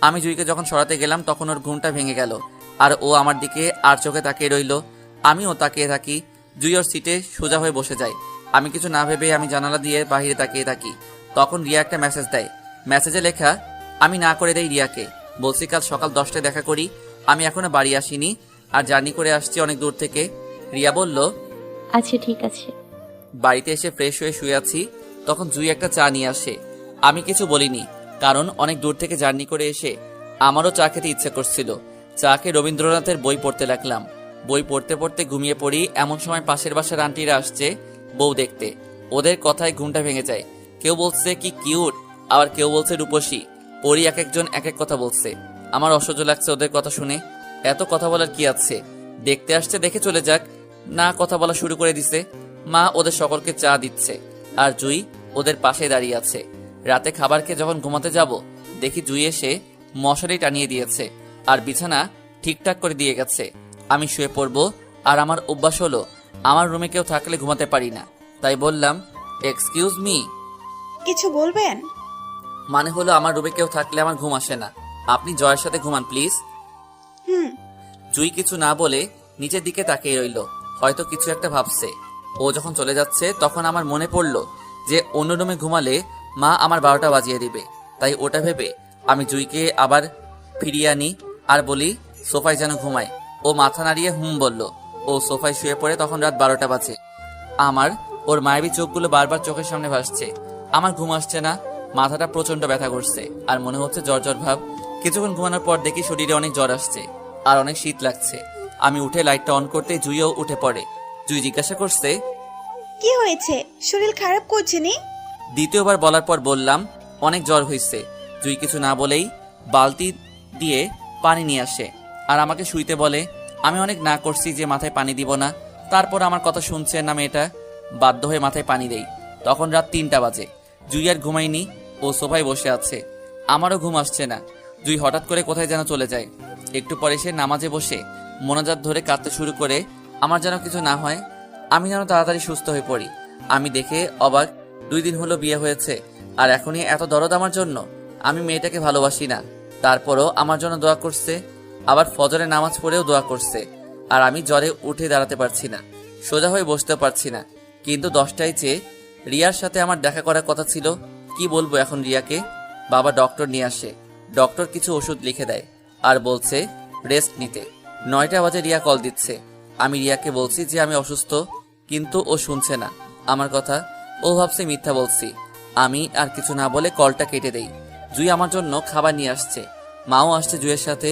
আমি জুইকে যখন সরাতে গেলাম তখন ওর ঘুমটা ভেঙে গেল আর ও আমার দিকে আর চোখে তাকিয়ে রইল। আমিও তাকিয়ে থাকি। জুই ওর সিটে সোজা হয়ে বসে যায়। আমি কিছু না ভেবে আমি জানালা দিয়ে বাহিরে তাকিয়ে থাকি। তখন রিয়া একটা মেসেজ দেয়। মেসেজে লেখা, আমি না করে দেই রিয়াকে, বলছি কাল সকাল 10টায় দেখা করি। আমি এখনো বাড়ি আসিনি আর জার্নি করে আসছি অনেক দূর থেকে। রিয়া বলল, আচ্ছা ঠিক আছে। বাড়িতে এসে ফ্রেশ হয়ে শুয়ে আছি। তখন জুই একটা চা নিয়ে আসে। আমি কিছু বলিনি, কারণ অনেক দূর থেকে জার্নি করে এসে আমারও চা খেতে ইচ্ছে করছিল। চাকে রবীন্দ্রনাথের বই পড়তে লাগলাম। বই পড়তে পড়তে ঘুমিয়ে পড়ি। এমন সময় পাশের বাসার আন্টিরা আসছে বউ দেখতে। ওদের কথায় ঘুমটা ভেঙে যায়। কেউ বলছে কি কিউট, আবার কেউ বলছে রূপসী। পরি এক একজন এক এক কথা বলছে। আমার অসহ্য লাগছে ওদের কথা শুনে। এত কথা বলার কি আছে, দেখতে আসছে দেখে চলে যাক। না, কথা বলা শুরু করে দিছে। মা ওদের সকলকে চা দিচ্ছে আর জুই ওদের পাশে দাঁড়িয়ে আছে। রাতে খাবার খেয়ে যখন ঘুমাতে যাব দেখি জুই এসে মশারি টানিয়ে দিয়েছে আর বিছানা ঠিকঠাক করে দিয়ে গেছে। আমি শুয়ে পড়বো আর আমার অভ্যাস হলো আমার রুমে কেউ থাকলে ঘুমাতে পারি না। তাই বললাম, এক্সকিউজ মি। কিছু বলবেন? মানে হলো আমার রুমে কেউ থাকলে আমার ঘুম আসে না। আপনি জয়ের সাথে ঘুমান প্লিজ। জুই কিছু না বলে নিচের দিকে তাকিয়ে রইল, হয়তো কিছু একটা ভাবছে। ও যখন চলে যাচ্ছে তখন আমার মনে পড়লো যে অন্য রুমে ঘুমালে মা আমার 12টা বাজিয়ে দিবে। তাই ওটা ভেবে আমি জুইকে আবার ফিরিয়ে আনি আর বলি সোফায় যেন ঘুমায়। ও মাথা নাড়িয়ে হুম বলল। ও সোফায় শুয়ে পড়ে। তখন রাত 12টা বাজে। আমার ওর মায়াবী চোখগুলো বারবার চোখের সামনে ভাসছে। আমার ঘুম আসছে না, মাথাটা প্রচন্ড ব্যথা করছে আর মনে হচ্ছে জ্বর জ্বর ভাব। কিছুক্ষণ ঘুমানোর পর দেখি শরীরে অনেক জ্বর আসছে আর অনেক শীত লাগছে। আমি উঠে লাইটটা অন করতে জুইও উঠে পড়ে। জুই জিজ্ঞাসা করছে, কি হয়েছে? শরীর খারাপ করছে নি? দ্বিতীয়বার বলার পর বললাম অনেক জ্বর হয়েছে। জুই কিছু না বলেই বালতি দিয়ে পানি নিয়ে আসে আর আমাকে শুইতে বলে। আমি অনেক না করছি যে মাথায় পানি দিব না, তারপর আমার কথা শুনছে না মেয়েটা। বাধ্য হয়ে মাথায় পানি দেই। তখন রাত 3টা বাজে। জুই আর ঘুমাইনি, ও সোফায় বসে আছে। আমারও ঘুম আসছে না। জুই হঠাৎ করে কোথায় যেন চলে যায়। একটু পরে সে নামাজে বসে মোনাজাত ধরে কাঁদতে শুরু করে। আমার যেন কিছু না হয়, আমি যেন তাড়াতাড়ি সুস্থ হয়ে পড়ি। আমি দেখে অবাক, 2 দিন হলো বিয়ে হয়েছে আর এখনই এত দরদ আমার জন্য। আমি মেয়েটাকে ভালোবাসি না, তারপরও আমার জন্য দোয়া করছে। আবার ফজরে নামাজ পড়েও দোয়া করছে। আর আমি জ্বরে উঠে দাঁড়াতে পারছি না, সোজা হয়ে বসতে পারছি না। কিন্তু 10টায় চেয়ে রিয়ার সাথে আমার দেখা করার কথা ছিল। কি বলবো এখন রিয়াকে? বাবা ডক্টর নিয়ে আসে, ডক্টর কিছু ওষুধ লিখে দেয় আর বলছে রেস্ট নিতে। 9টা বাজে রিয়া কল দিচ্ছে। আমি রিয়াকে বলছি যে আমি অসুস্থ, কিন্তু ও শুনছে না আমার কথা। ও ভাবছে মিথ্যা বলছি। আমি আর কিছু না বলে কলটা কেটে দেই। জুই আমার জন্য খাবার নিয়ে আসছে, মাও আসছে জুইয়ের সাথে।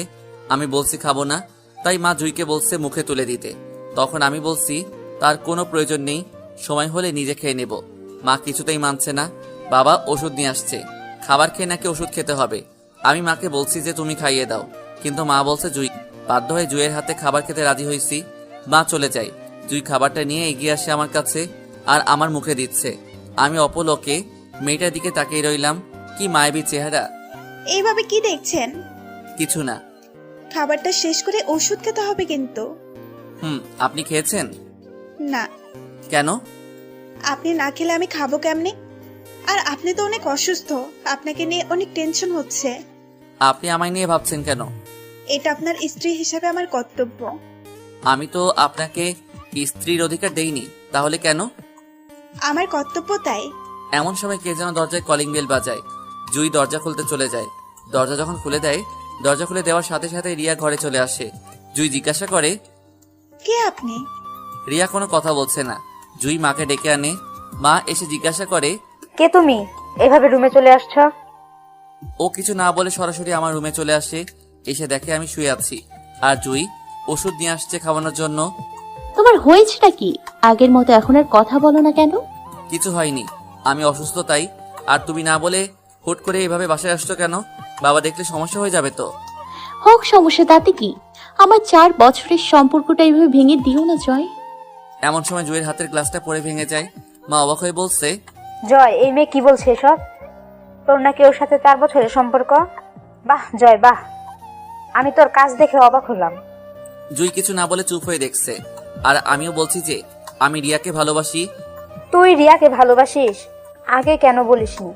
আমি বলছি খাবো না, তাই মা জুইকে বলছে মুখে তুলে দিতে। তখন আমি বলছি তার কোনো প্রয়োজন নেই, সময় হলে নিজে খেয়ে নেব। মা কিছুতেই মানছে না। বাবা ওষুধ নিয়ে আসছে, খাবার খেয়ে নাকি ওষুধ খেতে হবে। আমি মাকে বলছি যে তুমি খাইয়ে দাও, কিন্তু মা বলছে জুই। বাধ্য হয়ে জুইয়ের হাতে খাবার খেতে রাজি হয়েছি। মা চলে যায়। জুই খাবারটা নিয়ে এগিয়ে আসে আমার কাছে আর আমার মুখে দিচ্ছে। আমি অপলকে মেয়েটার দিকে তাকিয়ে রইলাম। কি মায়াবী চেহারা। এইভাবে কি দেখছেন? কিছু না। খাবারটা শেষ করে ওষুধ খেতে হবে কিন্তু। আপনি খেয়েছেন? না। কেন? আপনি না খেলে আমি খাবো কেমনে? আর আপনি তো অনেক অসুস্থ, আপনাকে নিয়ে অনেক টেনশন হচ্ছে। আপনি আমায় নিয়ে ভাবছেন কেন? এটা আপনার স্ত্রী হিসেবে আমার কর্তব্য। আমি তো আপনাকে স্ত্রীর অধিকার দেইনি, তাহলে কেন? আমার কর্তব্য তাই। এমন সময় কে যেন দরজায় কলিং বেল বাজায়। জুই দরজা খুলতে চলে যায়। দরজা যখন খুলে দেয়, দরজা খুলে দেওয়ার সাথে সাথে রিয়া ঘরে চলে আসে। জুই জিজ্ঞাসা করে, কে আপনি? রিয়া কোনো কথা বলছে না। জুই মাকে ডেকে আনে। মা এসে জিজ্ঞাসা করে, কে তুমি? এভাবে রুমে চলে আসছো? ও কিছু না বলে সরাসরি আমার রুমে চলে আসে। এসে দেখে আমি শুয়ে আছি আর জুই ওষুধ নিয়ে আসছে খাওয়ানোর জন্য। তোমার হয়েছেটা কি? আগের মতো এখন আর কথা বলো না কেন? কিছু হয়নি, আমি অসুস্থ তাই। আর তুমি না বলে হুট করে এভাবে বাসায় আসছো কেন? বাবা দেখলে সমস্যা হয়ে যাবে তো। হোক সমস্যা, তাতে কি? আমার 4 বছরের সম্পর্কটা এইভাবে ভেঙে দিও না জয়। এমন সময় জুইয়ের হাতের গ্লাসটা পড়ে ভেঙে যায়। মা অবাক হয়ে বলছে, জয়, এই মেয়ে কি বলছে এসব? তোর নাকি ওর সাথে 4 বছরের সম্পর্ক? বাহ জয় বাহ, আমি তোর কাজ দেখে অবাক হলাম। জুই কিছু না বলে চুপ হয়ে দেখছে। আর আমিও বলছি যে আমি রিয়াকে ভালোবাসি। তুই রিয়াকে ভালোবাসিস? আগে কেন বলিসনি?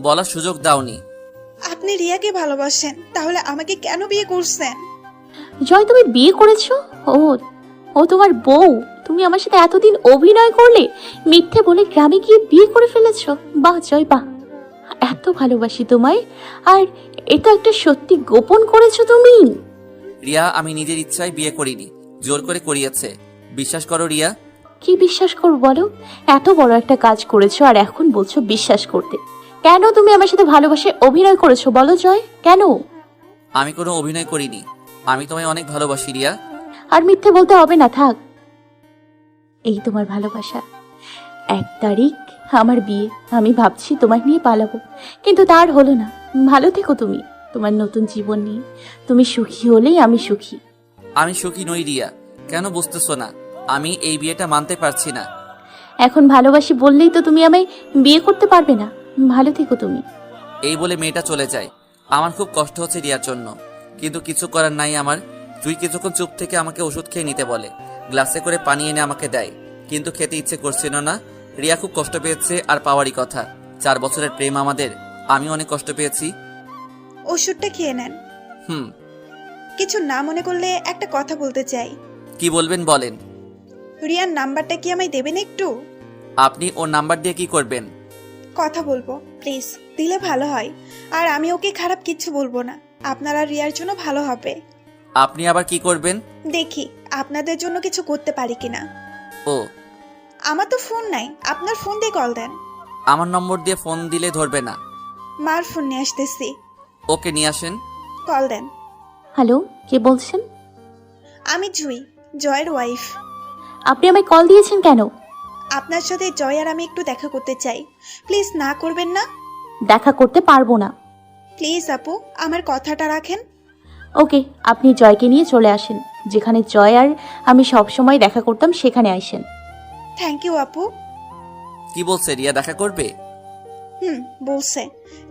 বলার সুযোগ দাওনি। আপনি রিয়াকে ভালোবাসেন, তাহলে আমাকে কেন বিয়ে করছেন? জয় তুমি বিয়ে করেছো? ও তোমার বউ? তুমি আমার সাথে এতদিন অভিনয় করলে, মিথ্যে বলে গ্রামে গিয়ে বিয়ে করে ফেলেছো। বাহ জয় বাহ, এত ভালোবাসি তোমায়, আর এটা একটা সত্যি গোপন করেছো তুমি। রিয়া, আমি নিজের ইচ্ছায় বিয়ে করিনি, জোর করে করিয়েছে। বিশ্বাস করো রিয়া। কি বিশ্বাস করবো বলো? এত বড় একটা কাজ করেছো আর এখন বলছো বিশ্বাস করতে। কেন তুমি আমার সাথে ভালোবাসে অভিনয় করেছো বলো জয়, কেন? আমি কোনো অভিনয় করিনি, আমি তোমায় অনেক ভালোবাসি রিয়া। আর মিথ্যে বলতে হবে না, থাক। এই তোমার ভালোবাসা। 1 তারিখ আমার বিয়ে, আমি ভাবছি তোমায় নিয়ে পালাবো, কিন্তু তার হলো না। ভালো থেকো তুমি তোমার নতুন জীবন নিয়ে। তুমি সুখী হলেই আমি সুখী। আমি সুখী নই রিয়া, কেন বুঝতেছো না? আমি এই বিয়েটা মানতে পারছি না। এখন ভালোবাসি বললেই তো তুমি আমায় বিয়ে করতে পারবে না। ভালো থেকো তুমি। এই বলে মেয়েটা চলে যায়। আমার খুব কষ্ট হচ্ছে রিয়ার জন্য, কিন্তু কিছু করার নাই আমার। জুই কিছুক্ষণ চুপ থেকে আমাকে ওষুধ খেয়ে নিতে বলে। গ্লাসে করে পানি এনে আমাকে দেয়, কিন্তু খেতে ইচ্ছে করছিল না। রিয়া খুব কষ্ট পেয়েছে, আর পাওয়ারই কথা। 4 বছরের প্রেম আমাদের, আমি অনেক কষ্ট পেয়েছি। ওষুধটা খেয়ে নেন। কিছু না মনে করলে একটা কথা বলতে চাই। কি বলবেন বলেন। রিয়ার নাম্বারটা কি আমায় দেবেন একটু? আপনি ওর নাম্বার দিয়ে কি করবেন? কথা বলবো, প্লিজ দিলে ভালো হয়। আর আমি ওকে খারাপ কিছু বলবো না, আপনারা রিয়ার জন্য ভালো হবে। আপনি আবার কি করবেন? দেখি আপনাদের জন্য কিছু করতে পারি কিনা। ও, আমার তো ফোন নাই, আপনার ফোন দিয়ে কল দেন। আমার নম্বর দিয়ে ফোন দিলে ধরবে না। মার ফোন নিয়ে আসতেছি। ওকে নিয়ে আসেন। কল দেন। হ্যালো, কে বলছেন? আমি জুই, জয়ের ওয়াইফ। আপনি আমায় কল দিয়েছেন কেন? আপনার সাথে জয় আর আমি একটু দেখা করতে চাই, প্লিজ না করবেন না? দেখা করতে পারবো না। প্লিজ আপু, আমার কথাটা রাখেন। ওকে, আপনি জয়কে নিয়ে চলে আসেন। যেখানে জয় আর আমি সব সময় দেখা করতাম সেখানে আসেন। থ্যাংক ইউ আপু। কি বলছে রিয়া, দেখা করবে? বলছে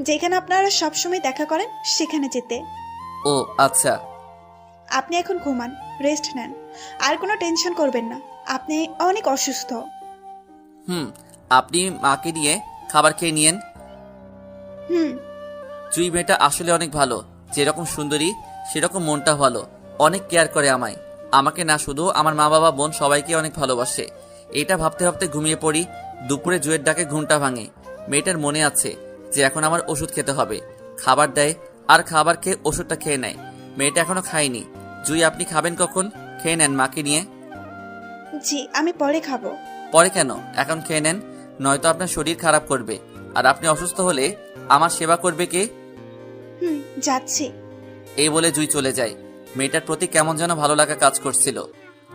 যেখানে আপনারা সবসময় দেখা করেন সেখানে যেতে। ও আচ্ছা। আপনি এখন ঘুমান, রেস্ট নেন, আর কোনো টেনশন করবেন না। আপনি অনেক অসুস্থ। আপনি মাকে নিয়ে খাবার খেয়ে নিয়েন। হুম। জুই মেয়েটা আসলে অনেক ভালো, যেরকম সুন্দরী সেরকম মনটা ভালো, অনেক কেয়ার করে আমায়, আমাকে না শুধু আমার মা বাবা বোন সবাইকে অনেক ভালোবাসে। এটা ভাবতে ভাবতে ঘুমিয়ে পড়ি। দুপুরে জুয়ের ডাকে ঘুমটা ভাঙে। মেয়েটার মনে আছে যে এখন আমার ওষুধ খেতে হবে। খাবার দেয় আর খাবার খেয়ে ওষুধটা খেয়ে নেয়। মেয়েটা এখনো খায়নি। জুই আপনি খাবেন কখন? খেয়ে নেন মাকে নিয়ে। জি আমি পরে খাবো। পরে কেন, এখন খেয়ে নেন, নয়তো আপনার শরীর খারাপ করবে। আর আপনি অসুস্থ হলে আমার সেবা করবে কে? যাচ্ছি। এই বলে জুই চলে যায়। মেয়েটার প্রতি কেমন যেন ভালো লাগা কাজ করছিল।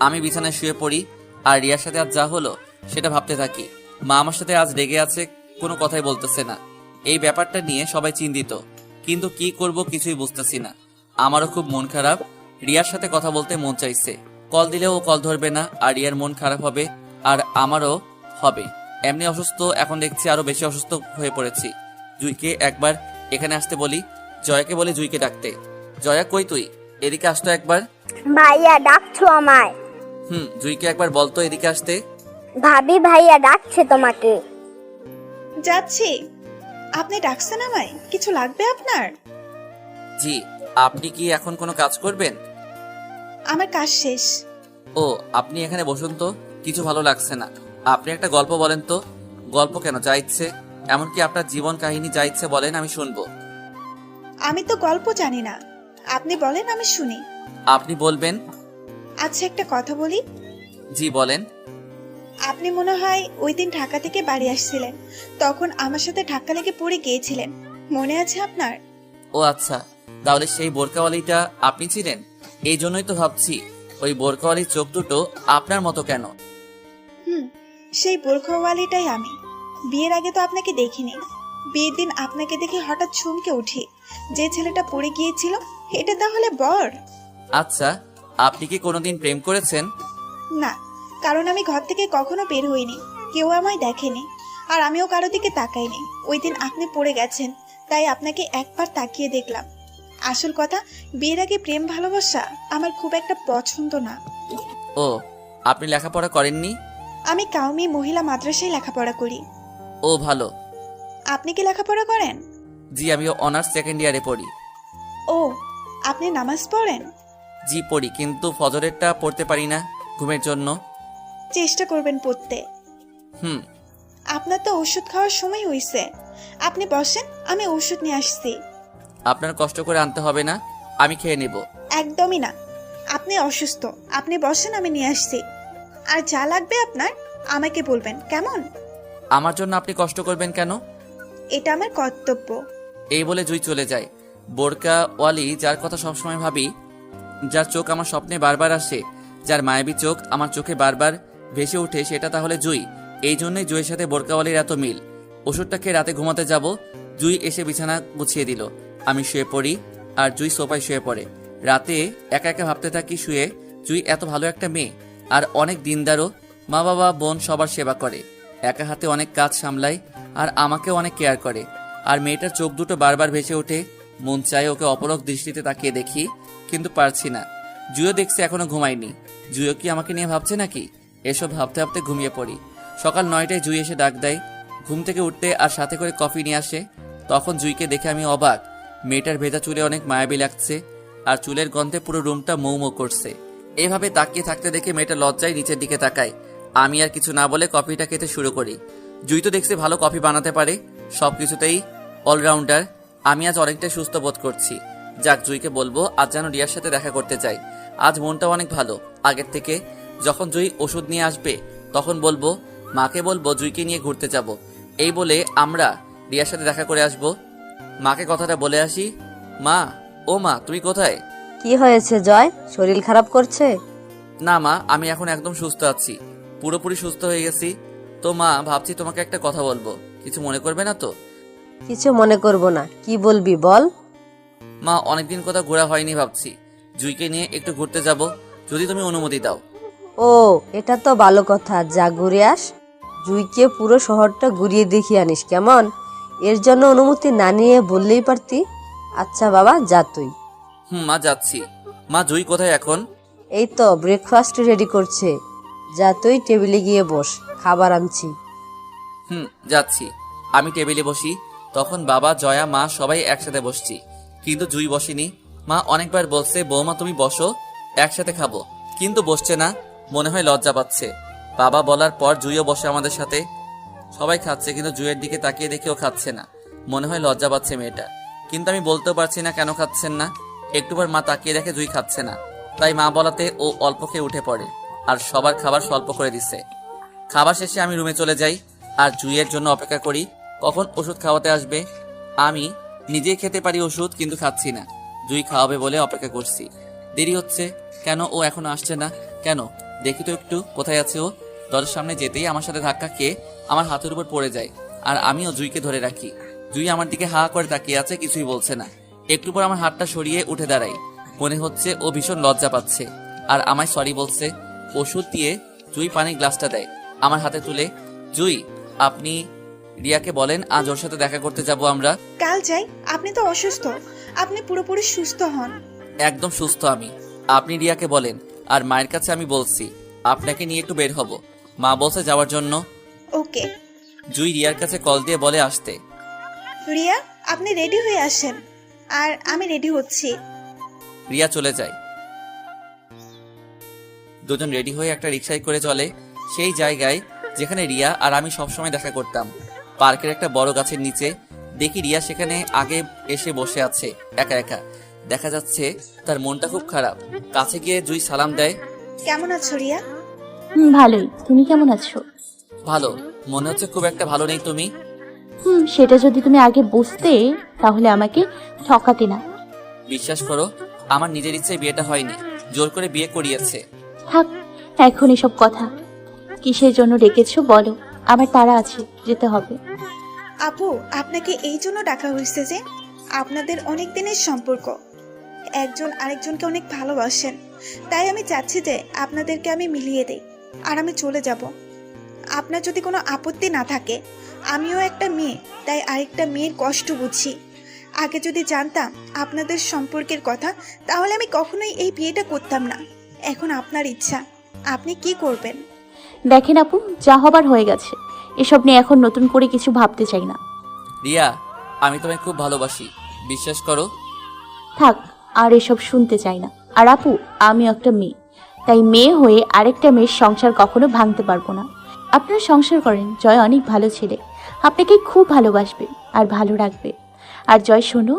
আমি বিছানায় শুয়ে পড়ি আর রিয়ার সাথে আজ যা হলো সেটা ভাবতে থাকি। মা আমার সাথে আজ রেগে আছে, কোনো কথাই বলতেছে না। এই ব্যাপারটা নিয়ে সবাই চিন্তিত, কিন্তু কি করব কিছুই বুঝতেছি না। আমারও খুব মন খারাপ। রিয়ার সাথে কথা বলতে মন চাইছে, কল দিলেও ও কল ধরবে না, আর রিয়ার মন খারাপ হবে আর আমারও হবে। এমনি অসুস্থ, এখন দেখছি আরো বেশি অসুস্থ হয়ে পড়েছি। জুইকে একবার এখানে আসতে বলি, জয়াকে বলি জুইকে ডাকতে। জয়া কই তুই? এদিকে আসতো একবার। ভাইয়া ডাকছো আমায়? জুইকে একবার বলতো এদিকে আসতে। ভাবি ভাইয়া ডাকছে তোমাকে। যাচ্ছি। আপনি ডাকছেন আমায়? কিছু লাগবে আপনার? জি। আপনি কি এখন কোনো কাজ করবেন? আমার কাজ শেষ। ও আপনি এখানে বসুন তো, কিছু ভালো লাগছে না। আপনি একটা গল্প বলেন তো। গল্প কেন, যা ইচ্ছে, এমনকি আপনার জীবন কাহিনী যা ইচ্ছে বলেন, আমি শুনবো। আমি তো গল্প জানি না, আপনি বলেন আমি শুনি। আপনি বলবেন? আচ্ছা একটা কথা বলি। জি বলেন। আপনি মনে হয় ওই দিন ঢাকা থেকে বাড়ি আসছিলেন, তখন আমার সাথে ধাক্কা লেগে পড়ে গিয়েছিলেন, মনে আছে আপনার? ও আচ্ছা, তাহলে সেই বোরকাওয়ালিটা আপনি ছিলেন। এই জন্যই তো ভাবছি ওই বোরকাওয়ালির চোখ দুটো আপনার মতো কেন। সেই বোরখাওয়ালিটাই আমি। বিয়ের আগে তো আপনাকে দেখিনি, বিয়ের দিন আপনাকে দেখে হঠাৎ চমকে উঠি। যে ছেলেটা পড়ে গিয়েছিল এটা তাহলে বর? আচ্ছা, আপনি কি কোনোদিন প্রেম করেছেন? না, কারণ আমি ঘর থেকে কখনো বের হইনি, কেউ আমায় দেখেনি, আর আমিও কারো দিকে তাকাইনি। ওই দিন আপনি পড়ে গেছেন, তাই আপনাকে একবার তাকিয়ে দেখলাম। আসল কথা, বিয়ের আগে প্রেম ভালোবাসা আমার খুব একটা পছন্দ না। ও, আপনি লেখাপড়া করেননি? আমি কাউমি মহিলা মাদ্রাসায় লেখাপড়া করি। ও ভালো। আপনি কি লেখাপড়া করেন? জি, আমি অনার্স সেকেন্ড ইয়ারে পড়ি। ও, আপনি নামাজ পড়েন? জি পড়ি, কিন্তু ফজরেরটা পড়তে পারি না ঘুমের জন্য। চেষ্টা করবেন পড়তে। আপনার তো ওষুধ খাওয়ার সময় হয়েছে, আপনি বসেন, আমি ওষুধ নিয়ে আসছি। আপনার কষ্ট করে আনতে হবে না, আমি খেয়ে নেব। একদমই না, আপনি অসুস্থ, আপনি বসেন, আমি নিয়ে আসছি। আর যা লাগবে আপনার আমাকে বলবেন, কেমন? আমার জন্য আপনি কষ্ট করবেন কেন? এটা আমার কর্তব্য। এই বলে জুই চলে যায়। বোরকা ওয়ালি, যার কথা সবসময় ভাবি, যার চোখ আমার স্বপ্নে বারবার আসে, যার মায়াবী চোখ আমার চোখে বারবার ভেসে ওঠে, সেটা তাহলে জুই। এই জন্যই জুইয়ের সাথে বোরকাওয়ালির এত মিল। ওষুধটা খেয়ে রাতে ঘুমাতে যাব, জুই এসে বিছানা গুছিয়ে দিল। আমি শুয়ে পড়ি আর জুই সোফায় শুয়ে পড়ে। রাতে একা একা ভাবতে থাকি, শুয়ে জুই এত ভালো একটা মেয়ে, আর অনেক দিনদারও, মা বাবা বোন সবার সেবা করে, একা হাতে অনেক কাজ সামলায়, আর আমাকেও অনেক কেয়ার করে। আর মেয়েটার চোখ দুটো বারবার ভেসে ওঠে, মন চায় ওকে অপলক দৃষ্টিতে তাকিয়ে দেখি, কিন্তু পারছি না। জুইও দেখছে এখনো ঘুমায়নি। জুইও কি আমাকে নিয়ে ভাবছে নাকি? এসব ভাবতে ভাবতে ঘুমিয়ে পড়ি। সকাল 9টায় জুই এসে ডাক দেয়। ঘুম থেকে উঠতে আর সাথে করে কফি নিয়ে আসে। তখন জুইকে দেখে আমি অবাক। মেয়েটার ভেজা চুলে অনেক মায়াবী লাগছে, আর চুলের গন্ধে পুরো রুমটা মৌ মৌ করছে। এভাবে তাকিয়ে থাকতে দেখে মেয়েটা লজ্জায় নিচের দিকে তাকায়। আমি আর কিছু না বলে কফিটা খেতে শুরু করি। জুই তো দেখছি ভালো কফি বানাতে পারে, সবকিছুতেই অলরাউন্ডার। আমি আজ অনেকটাই সুস্থ বোধ করছি। যাক, জুইকে বলবো আজ যেন রিয়ার সাথে দেখা করতে চাই। আজ মনটাও অনেক ভালো আগের থেকে। যখন জুই ওষুধ নিয়ে আসবে তখন বলবো, মাকে বলবো জুইকে নিয়ে ঘুরতে যাব। এই বলে আমরা রিয়ার সাথে দেখা করে আসব। মাকে কথাটা বলে আসি। মা, ও মা, তুমি কোথায়? কি হয়েছে জয়, শরীর খারাপ করছে? না মা, আমি এখন একদম সুস্থ আছি, পুরোপুরি সুস্থ হয়ে গেছি। তো মা, ভাবছি তোমাকে একটা কথা বলবো, কিছু মনে করবে না তো? কিছু মনে করব না, কি বলবি বল। মা, অনেকদিন কোথাও ঘোরা হয়নি, ভাবছি জুইকে নিয়ে একটু ঘুরতে যাব, যদি তুমি অনুমতি দাও। ও, এটা তো ভালো কথা, যা ঘুরে আস। জুইকে পুরো শহরটা ঘুরিয়ে দেখিয়ে আনিস, কেমন? এর জন্য অনুমতি না নিয়ে বললেই পারতি। আচ্ছা বাবা, যা তুই। মা যাচ্ছি। মা জুই কোথায় এখন? এই তো ব্রেকফাস্ট রেডি করছে, যা তুই টেবিলে গিয়ে বস, খাবার আনছি। যাচ্ছি। আমি টেবিলে বসি, তখন বাবা, জয়া, মা সবাই একসাথে বসছি, কিন্তু জুই বসেনি। মা অনেকবার বলছে বৌমা তুমি বসো, একসাথে খাবো, কিন্তু বসছে না, মনে হয় লজ্জা পাচ্ছে। বাবা বলার পর জুইও বসে আমাদের সাথে। সবাই খাচ্ছে, কিন্তু জুইয়ের দিকে তাকিয়ে দেখেও খাচ্ছে না, মনে হয় লজ্জা পাচ্ছে মেয়েটা। কিন্তু আমি বলতেও পারছি না কেন খাচ্ছেন না। একটু পর মা তাকিয়ে দেখে জুই খাচ্ছে না, তাই মা বলাতে ও অল্প খেয়ে উঠে পড়ে আর সবার খাবার স্বল্প করে দিচ্ছে। খাবার শেষে আমি রুমে চলে যাই আর জুইয়ের জন্য অপেক্ষা করি কখন ওষুধ খাওয়াতে আসবে। আমি নিজেই খেতে পারি ওষুধ, কিন্তু খাচ্ছি না। জুই খাওয়াবে বলে অপেক্ষা করছি। দেরি হচ্ছে কেন, ও এখনো আসছে না কেন? দেখি তো একটু কোথায় আছে ও। দরজার সামনে যেতেই আমার সাথে ধাক্কা খেয়ে আমার হাতের উপর পড়ে যায় আর আমিও জুইকে ধরে রাখি। জুই আমার দিকে হা করে তাকিয়ে আছে, কিছুই বলছে না। একটু পর আমার হাতটা সরিয়ে উঠে দাঁড়াই। মনে হচ্ছে ও ভীষণ লজ্জা পাচ্ছে আর আমায় সরি বলছে। ওষুধ দিয়ে জুই পানির গ্লাসটা দেয় আমার হাতে তুলে। জুই, আপনি রিয়াকে বলেন আজ ওর সাথে দেখা করতে যাব আমরা। কাল যাই? আপনি তো অসুস্থ, আপনি পুরোপুরি সুস্থ হন। একদম সুস্থ আমি। আপনি রিয়াকে বলেন, আর মায়ের কাছে আমি বলছি আপনাকে নিয়ে একটু বের হব। মা বলছে যাওয়ার জন্য। ওকে। জুই রিয়ার কাছে কল দিয়ে বলে আসতে। রিয়া, আপনি রেডি হয়ে আসেন। আর আমি রেডি হচ্ছি। রিয়া চলে যায়। দুজন রেডি হয়ে একটা রিকশায় করে চলে সেই জায়গায় যেখানে রিয়া আর আমি সবসময় দেখা করতাম, পার্কের একটা বড় গাছের নিচে। দেখি রিয়া সেখানে আগে এসে বসে আছে একা একা। দেখা যাচ্ছে তার মনটা খুব খারাপ। কাছে গিয়ে জুই সালাম দেয়। কেমন আছো রিয়া? ভালোই। তুমি কেমন আছো? ভালো। মনে হচ্ছে খুব একটা ভালো নেই তুমি। সেটা যদি তুমি আগে বুঝতে তাহলে আমাকে ঠকাতে না। বিশ্বাস করো, আমার নিজের ইচ্ছায় বিয়েটা হয়নি, জোর করে বিয়ে করিয়েছে। থাক এখন এসব কথা। কিসের জন্য ডেকেছো বলো, আমার তাড়া আছে, যেতে হবে। আপু, আপনাকে এই জন্য ডাকা হয়েছে যে আপনাদের অনেক দিনের সম্পর্ক, একজন আরেকজনকে অনেক ভালোবাসেন, তাই আমি চাচ্ছি যে আপনাদেরকে আমি মিলিয়ে দেই আর আমি চলে যাব। আপনার যদি কোনো আপত্তি না থাকে, আমিও একটা মেয়ে, তাই আরেকটা মেয়ের কষ্ট বুঝি। আগে যদি জানতাম আপনাদের সম্পর্কের কথা, তাহলে আমি কখনোই এই বিয়েটা করতাম না। এখন আপনার ইচ্ছা, আপনি কি করবেন? দেখেন আপু, যা হবার হয়ে গেছে, এসব নিয়ে এখন নতুন করে কিছু ভাবতে চাই না। রিয়া, আমি তোমায় খুব ভালোবাসি, বিশ্বাস করো। থাক, আর এসব শুনতে চাই না। আর আপু, আমি একটা মেয়ে, তাই মেয়ে হয়ে আরেকটা মেয়ের সংসার কখনো ভাঙতে পারবো না। আপনারা সংসার করেন, জয় অনেক ভালো ছেলে, আপনাকে খুব ভালোবাসবে আর ভালো রাখবে। আর জয় শোনো,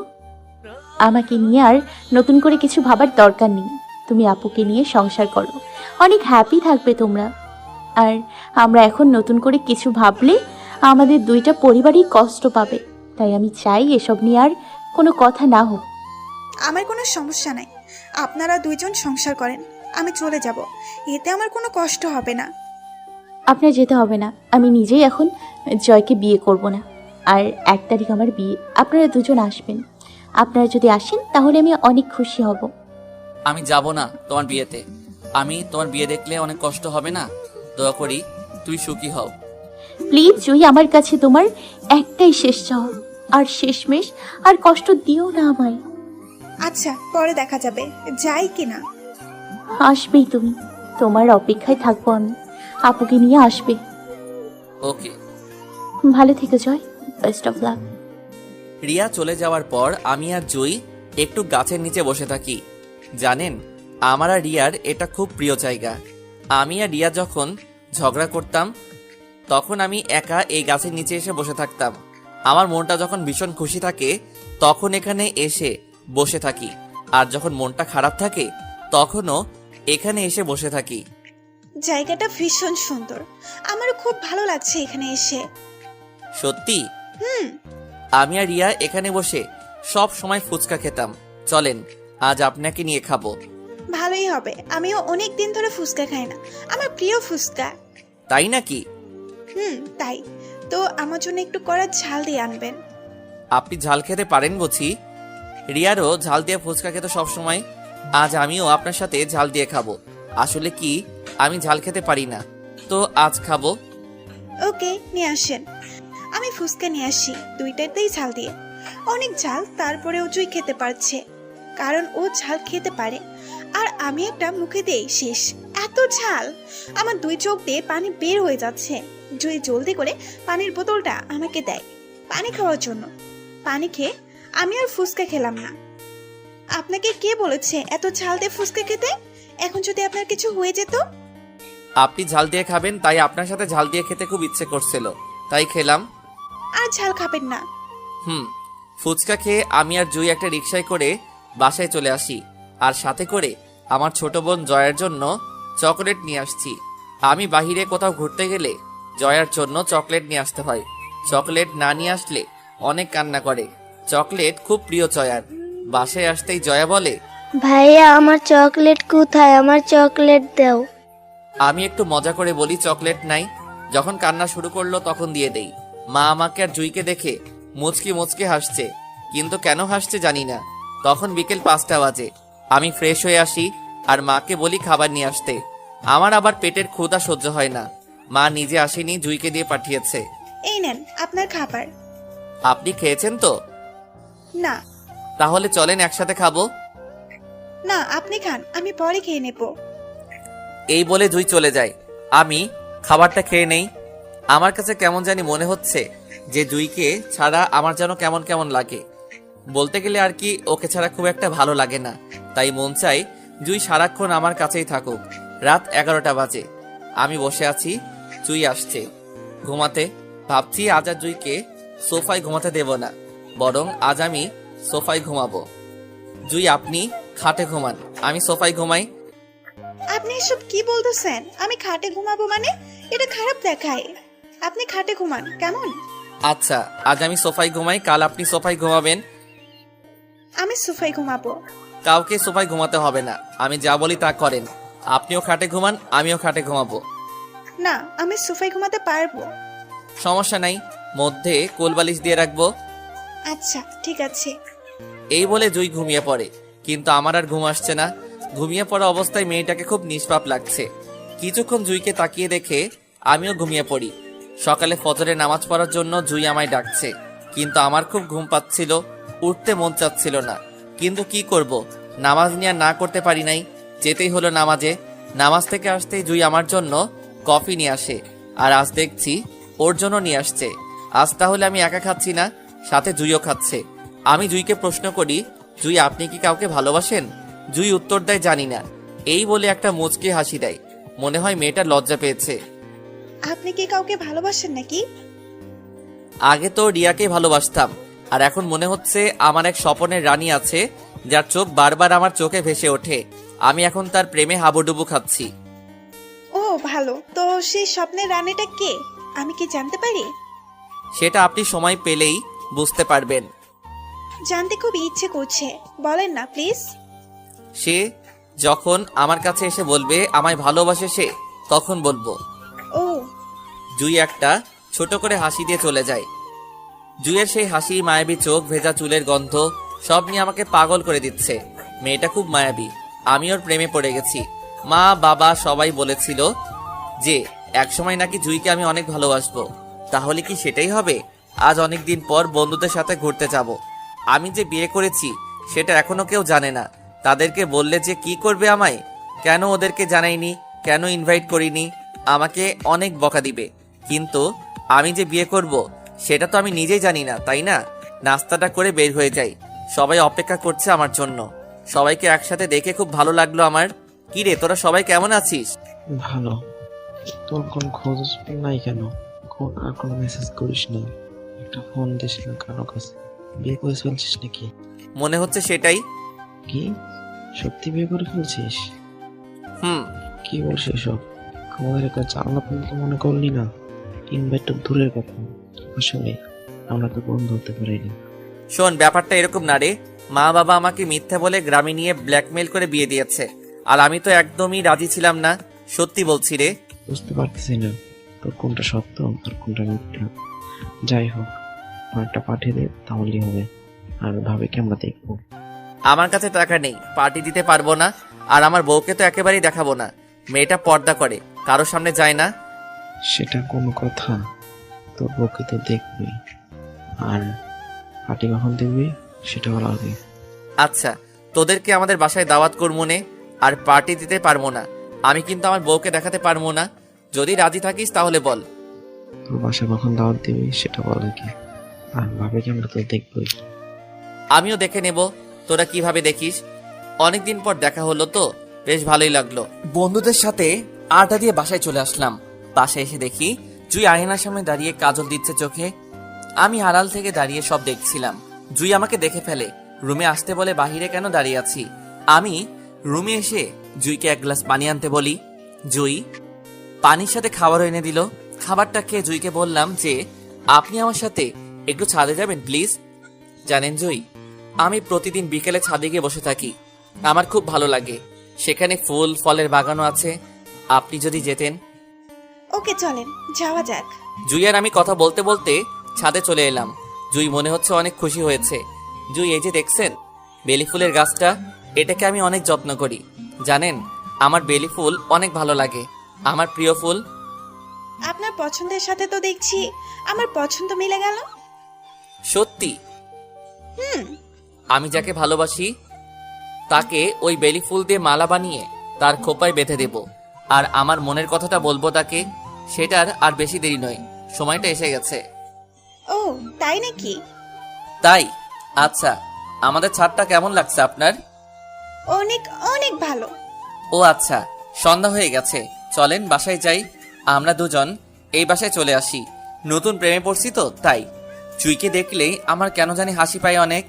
আমাকে নিয়ে আর নতুন করে কিছু ভাবার দরকার নেই। তুমি আপুকে নিয়ে সংসার করো, অনেক হ্যাপি থাকবে তোমরা। আর আমরা এখন নতুন করে কিছু ভাবলে আমাদের দুইটা পরিবারই কষ্ট পাবে, তাই আমি চাই এসব নিয়ে আর কোনো কথা না হোক। আমার কোনো সমস্যা নাই, আপনারা দুইজন সংসার করেন, আমি চলে যাব, এতে আমার কোনো কষ্ট হবে না। আপনার যেতে হবে না, আমি নিজেই এখন জয়কে বিয়ে করব না। আর 1 তারিখ আমার বিয়ে, আপনারা দুজন আসবেন। আপনারা যদি আসেন তাহলে আমি অনেক খুশি হব। আমি যাব না তোমার বিয়েতে। আমি তোমার বিয়ে দেখলে অনেক কষ্ট হবে না? দোয়া করি তুই সুখী হও। প্লিজ জুই, আমার কাছে তোমার একটাই শেষ চাওয়া, আর শেষমেশ আর কষ্ট দিও না আমায়। আচ্ছা, পরে দেখা যাবে, যাই কিনা। আসবেই তুমি, তোমার অপেক্ষায় থাকবো আমি। আপুকে নিয়ে আসবে। ওকে। ভালো থেকো জয়, বেস্ট অফ লাক। রিয়া চলে যাওয়ার পর আমি আর জুই একটু গাছের নিচে বসে থাকি। জানেন, আমার আর রিয়ার এটা খুব প্রিয় জায়গা। আমি আর রিয়া যখন ঝগড়া করতাম তখন আমি একা এই গাছের নিচে এসে বসে থাকতাম। আমার মনটা যখন ভীষণ খুশি থাকে তখন এখানে এসে বসে থাকি, আর যখন মনটা খারাপ থাকে তখনও এখানে এসে বসে থাকি। জায়গাটা ভীষণ সুন্দর, আমারও খুব ভালো লাগছে এখানে এসে। সত্যি? আমি আর রিয়া এখানে বসে সব সময় ফুচকা খেতাম। চলেন আজ আপনাকে নিয়ে খাবো। ভালোই হবে, আমিও অনেক দিন ধরে ফুচকা খাই না, আমার প্রিয় ফুচকা। তাই নাকি? তাই তো আমার জন্য একটু কড়া ঝাল দিয়ে আনবেন। আপনি ঝাল খেতে পারেন বুঝি? রিয়ারও ঝাল দিয়ে ফুচকা খেতে সবসময়। আজ আমিও আপনার সাথে ঝাল দিয়ে খাবো। আসলে কি, আমি ঝাল খেতে পারি না, তো আজ খাবো। ওকে, নিয়ে আসেন। আমি ফুচকা নিয়ে আসি, দুইটাতেই ঝাল দিয়ে। অনেক ঝাল, তারপরেও জুই খেতে পারছে, কারণ ও ঝাল খেতে পারে। আর আমি একটা মুখে দেই, শেষ। এত ঝাল, আমার দুই চোখ দিয়ে পানি বের হয়ে যাচ্ছে। জুই জলদি করে পানির বোতলটা আমাকে দেয় পানি খাওয়ার জন্য। পানি খেয়ে আমি আর ফুচকা খেলাম না। আপনাকে কে বলেছে এত ঝাল দিয়ে ফুচকা খেতে? এখন যদি আপনার কিছু হয়ে যেত? আপনি ঝাল দিয়ে খাবেন, তাই আপনার সাথে ঝাল দিয়ে খেতে খুব ইচ্ছে করছিল, তাই খেলাম। আর ঝাল খাবেন না? ফুচকা খেয়ে আমি আর জুই একটা রিকশায় করে বাসায় চলে আসি, আর সাথে করে আমার ছোট বোন জয়ার জন্য চকলেট নিয়ে আসছি। আমি বাহিরে কোথাও ঘুরতে গেলে জয়ার জন্য চকলেট নিয়ে আসতে হয়। চকলেট না নিয়ে আসলে অনেক কান্না করে। চকলেট খুব প্রিয় জয়ার। বাসায় আসতেই জয়া বলে, ভাইয়া আমার চকলেট কোথায়? আমার চকলেট দাও। আমি একটু মজা করে বলি চকলেট নাই। যখন কান্না শুরু করলো তখন দিয়ে দেই। মা আমাকে আর জুইকে দেখে মুচকি মুচকি হাসছে, কিন্তু কেন হাসছে জানি না। তখন বিকেল 5টা বাজে। আমি ফ্রেশ হয়ে আসি আর মাকে বলি খাবার নিয়ে আসতে। আমার আবার পেটের ক্ষুধা সহ্য হয় না। মা নিজে আসেনি, জুইকে দিয়ে পাঠিয়েছে। এই নেন আপনার খাবার। আপনি খেয়েছেন তো? না। তাহলে চলেন একসাথে খাবো। না, আপনি খান, আমি পরে খেয়ে নেব। এই বলে জুই চলে যায়। আমি খাবারটা খেয়ে নেই। আমার কাছে কেমন জানি মনে হচ্ছে যে জুইকে ছাড়া আমার যেন কেমন কেমন লাগে। বলতে গেলে আর কি, ওকে ছাড়া খুব একটা ভালো লাগে না। তাই মন চাই জুই সারাক্ষণ আমার কাছেই থাকুক। রাত 11টা বাজে। আমি বসে আছি, জুই আসছে ঘুমাতে। ভাবছি আজ আর জুইকে সোফায় ঘুমাতে দেব না, বরং আজ আমি সোফায় ঘুমাবো। জুই আপনি খাটে ঘুমান, আমি সোফায় ঘুমাই। আপনি এসব কি বলতেছেন? আমি খাটে ঘুমাবো মানে? এটা খারাপ দেখায়। আপনি খাটে ঘুমান কেমন? আচ্ছা, আজ আমি সোফায় ঘুমাই, কাল আপনি সোফায় ঘুমাবেন। আমি সোফায় ঘুমাবো। কাউকে সোফায় ঘুমাতে হবে না, আমি যা বলি তা করেন। আপনিও খাটে ঘুমান, আমিও খাটে ঘুমাবো। না, আমি সোফায় ঘুমাতে পারবো। সমস্যা নাই, মধ্যে কোলবালিশ দিয়ে রাখবো। আচ্ছা ঠিক আছে। এই বলে জুই ঘুমিয়ে পড়ে, কিন্তু আমার আর ঘুম আসছে না। ঘুমিয়ে পড়া অবস্থায় মেয়েটাকে খুব নিষ্পাপ লাগছে। কিছুক্ষণ জুইকে তাকিয়ে দেখে আমিও ঘুমিয়ে পড়ি। সকালে ফজরে নামাজ পড়ার জন্য জুই আমায় ডাকছে, কিন্তু আমার খুব ঘুম পাচ্ছিল, উঠতে মন চাচ্ছিল না। কিন্তু কি করব, নামাজ নিয়ে না করতে পারি নাই, যেতেই হলো নামাজে। নামাজ থেকে আসতেই জুই আমার জন্য কফি নিয়ে আসে, আর আজ দেখছি ওর জন্য নিয়ে আসছে। আজ তাহলে আমি একা খাচ্ছি না, সাথে জুইও খাচ্ছে। আমি জুইকে প্রশ্ন করি, জুই আপনি কি কাউকে ভালোবাসেন? জুই উত্তর দেয় জানি না। এই বলে একটা মুচকি হাসি দেয়। মনে হয় মেয়েটা লজ্জা পেয়েছে। আপনি কি কাউকে ভালোবাসেন নাকি? আগে তো রিয়াকে ভালোবাসতাম, আর এখন মনে হচ্ছে আমার এক স্বপনের রানী আছে, যার চোখ বারবার আমার চোখে ভেসে ওঠে। আমি এখন তার প্রেমে হাবুডুবু খাচ্ছি। ও ভালো, তো সেই স্বপ্নের রানীটা কে? আমি কি জানতে পারি? সেটা আপনি সময় পেলেই বুঝতে পারবেন। জানতে খুব ইচ্ছে করছে, বলেন না প্লিজ। সে যখন আমার কাছে এসে বলবে আমায় ভালোবাসে সে, তখন বলবো। ও। জুই একটা ছোট করে হাসি দিয়ে চলে যায়। জুইয়ের সেই হাসি, মায়াবী চোখ, ভেজা চুলের গন্ধ সব নিয়ে আমাকে পাগল করে দিচ্ছে। মেয়েটা খুব মায়াবী, আমি ওর প্রেমে পড়ে গেছি। মা বাবা সবাই বলেছিল যে একসময় নাকি জুইকে আমি অনেক ভালোবাসবো। তাহলে কি সেটাই হবে? আজ অনেক দিন পর বন্ধুদের সাথে ঘুরতে যাব। আমি যে বিয়ে করেছি সেটা এখনো কেউ জানে না। তাদেরকে বললে যে কি করবে আমায়? কেন ওদেরকে জানাইনি, কেন ইনভাইট করিনি, আমাকে অনেক বকা দিবে। কিন্তু আমি যে বিয়ে করব সেটা তো আমি নিজেই জানি না, তাই না? নাস্তাটা করে বের হয়ে যাই, সবাই অপেক্ষা করছে আমার জন্য। সবাইকে একসাথে দেখে খুব ভালো লাগলো আমার। কি রে, তোরা সবাই কেমন আছিস? ভালো। তোর কোন খোঁজ নাই কেন? আর কোনো মেসেজ করিস না, একটা ফোন দিস না কারো কাছে। বিয়ে করে ফেলছিস নাকি? মনে হচ্ছে সেটাই। কি সত্যি বিয়ে করে ফেলছিস? কি বলছিস সব? আমাদের কাছে জানলা পর্যন্ত মনে করলি না? ইনভাইট তো দূরের কথা, আসলে আমরা তো বন্ধু হতে পারিনি। শোন, ব্যাপারটা এরকম না রে। মা বাবা আমাকে মিথ্যা বলে গ্রামে নিয়ে ব্ল্যাকমেল করে বিয়ে দিয়েছে, আর আমি তো একদমই রাজি ছিলাম না। সত্যি বলছি রে। বুঝতে পারতেছি না তোর কোনটা সত্য আর কোনটা মিথ্যা। যাই হোক, একটা পাঠিয়ে দে তাহলেই হবে, আর ভাবিকে আমরা দেখবো। আমার কাছে টাকা নেই, পার্টি দিতে পারবো না। আর আমার বউকে তো একেবারেই দেখাবো না। মেয়েটা পর্দা করে, কারোর সামনে যায় না। সেটা কোনো কথা? তোর বউকে তো দেখবি, আর পার্টি কখন দিবি সেটা বলা হবে। আচ্ছা, তোদেরকে আমাদের বাসায় দাওয়াত করবো নে, আর পার্টি দিতে পারবো না। আমি কিন্তু আমার বউকে দেখাতে পারবো না। যদি রাজি থাকিস তাহলে বল। তোর বাসায় কখন দাওয়াত দিবি সেটা বল কি, আর ভাবিকে আমরা তো দেখবই। আমিও দেখে নেব তোরা কিভাবে দেখিস। অনেকদিন পর দেখা হলো তো বেশ ভালোই লাগলো। বন্ধুদের সাথে আড্ডা দিয়ে বাসায় চলে আসলাম। বাসায় এসে দেখি জুই আয়নার সামনে দাঁড়িয়ে কাজল দিচ্ছে চোখে। আমি আড়াল থেকে দাঁড়িয়ে সব দেখছিলাম। জুই আমাকে দেখে ফেলে, রুমে আসতে বলে বাহিরে কেন দাঁড়িয়ে আছি। আমি রুমে এসে জুইকে এক গ্লাস পানি আনতে বলি। জুই পানির সাথে খাবার এনে দিল। খাবারটা খেয়ে জুইকে বললাম যে আপনি আমার সাথে একটু ছাদে যাবেন প্লিজ। জানেন জুই, আমি প্রতিদিন বিকেলে ছাদে গিয়ে বসে থাকি। আমার খুব ভালো লাগে। সেখানে ফুল ফলের বাগানও আছে। আপনি যদি যেতেন। ওকে চলেন, যাওয়া যাক। জুই আর আমি কথা বলতে বলতে ছাদে চলে এলাম। জুই মনে হচ্ছে অনেক খুশি হয়েছে। জুই, এই যে দেখছেন বেলি ফুলের গাছটা, এটাকে আমি অনেক যত্ন করি। জানেন, আমার বেলি ফুল অনেক ভালো লাগে, আমার প্রিয় ফুল। আপনার পছন্দের সাথে তো দেখছি আমার পছন্দ মিলে গেল। সত্যি? আমি যাকে ভালোবাসি তাকে ওই বেলি ফুল দিয়ে মালা বানিয়ে তার খোপায় বেঁধে দেব, আর আমার মনের কথাটা বলবো তাকে। সেটার আর বেশি দেরি নয়, সময়টা এসে গেছে। ও তাই নাকি? তাই? আচ্ছা, আমাদের ছাদটা কেমন লাগছে আপনার? অনেক অনেক ভালো। ও আচ্ছা, সন্ধ্যা হয়ে গেছে, চলেন বাসায় যাই। আমরা দুজন এই বাসায় চলে আসি। নতুন প্রেমে পড়ছি তো তাই। জুইকে দেখলেই আমার কেন জানি হাসি পায় অনেক।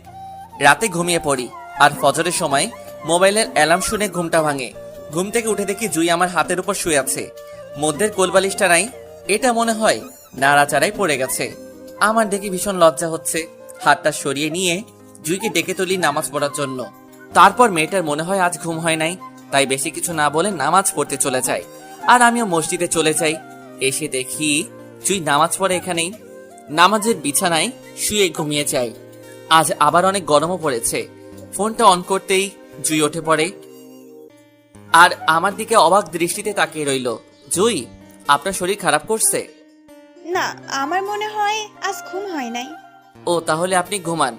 রাতে ঘুমিয়ে পড়ি, আর ফজরের সময় মোবাইলের অ্যালার্ম শুনে ঘুমটা ভাঙে। ঘুম থেকে উঠে দেখি জুই আমার হাতের উপর শুয়ে আছে। মধ্যের কোলবালিশটা নাই, এটা মনে হয় নাড়াচাড়াই পড়ে গেছে। আমার দেখি ভীষণ লজ্জা হচ্ছে। হাতটা সরিয়ে নিয়ে জুইকে ডেকে তুলি নামাজ পড়ার জন্য। তারপর মেয়েটার মনে হয় আজ ঘুম হয় নাই, তাই বেশি কিছু না বলে নামাজ পড়তে চলে যায়। আর আমিও মসজিদে চলে যাই। এসে দেখি জুই নামাজ পড়ে এখানেই, নামাজের বিছানায় শুয়ে ঘুমিয়ে যায়। আজ আবার অনেক গরমও পড়েছে। ফোনটা অন করতেই জুই উঠে পড়ে আর আমার দিকে অবাক দৃষ্টিতে তাকিয়ে রইল। জুই, আপনার শরীর খারাপ করছে? না, আমার মনে হয় আজ ঘুম হয় নাই। ও, তাহলে আপনি ঘুমান।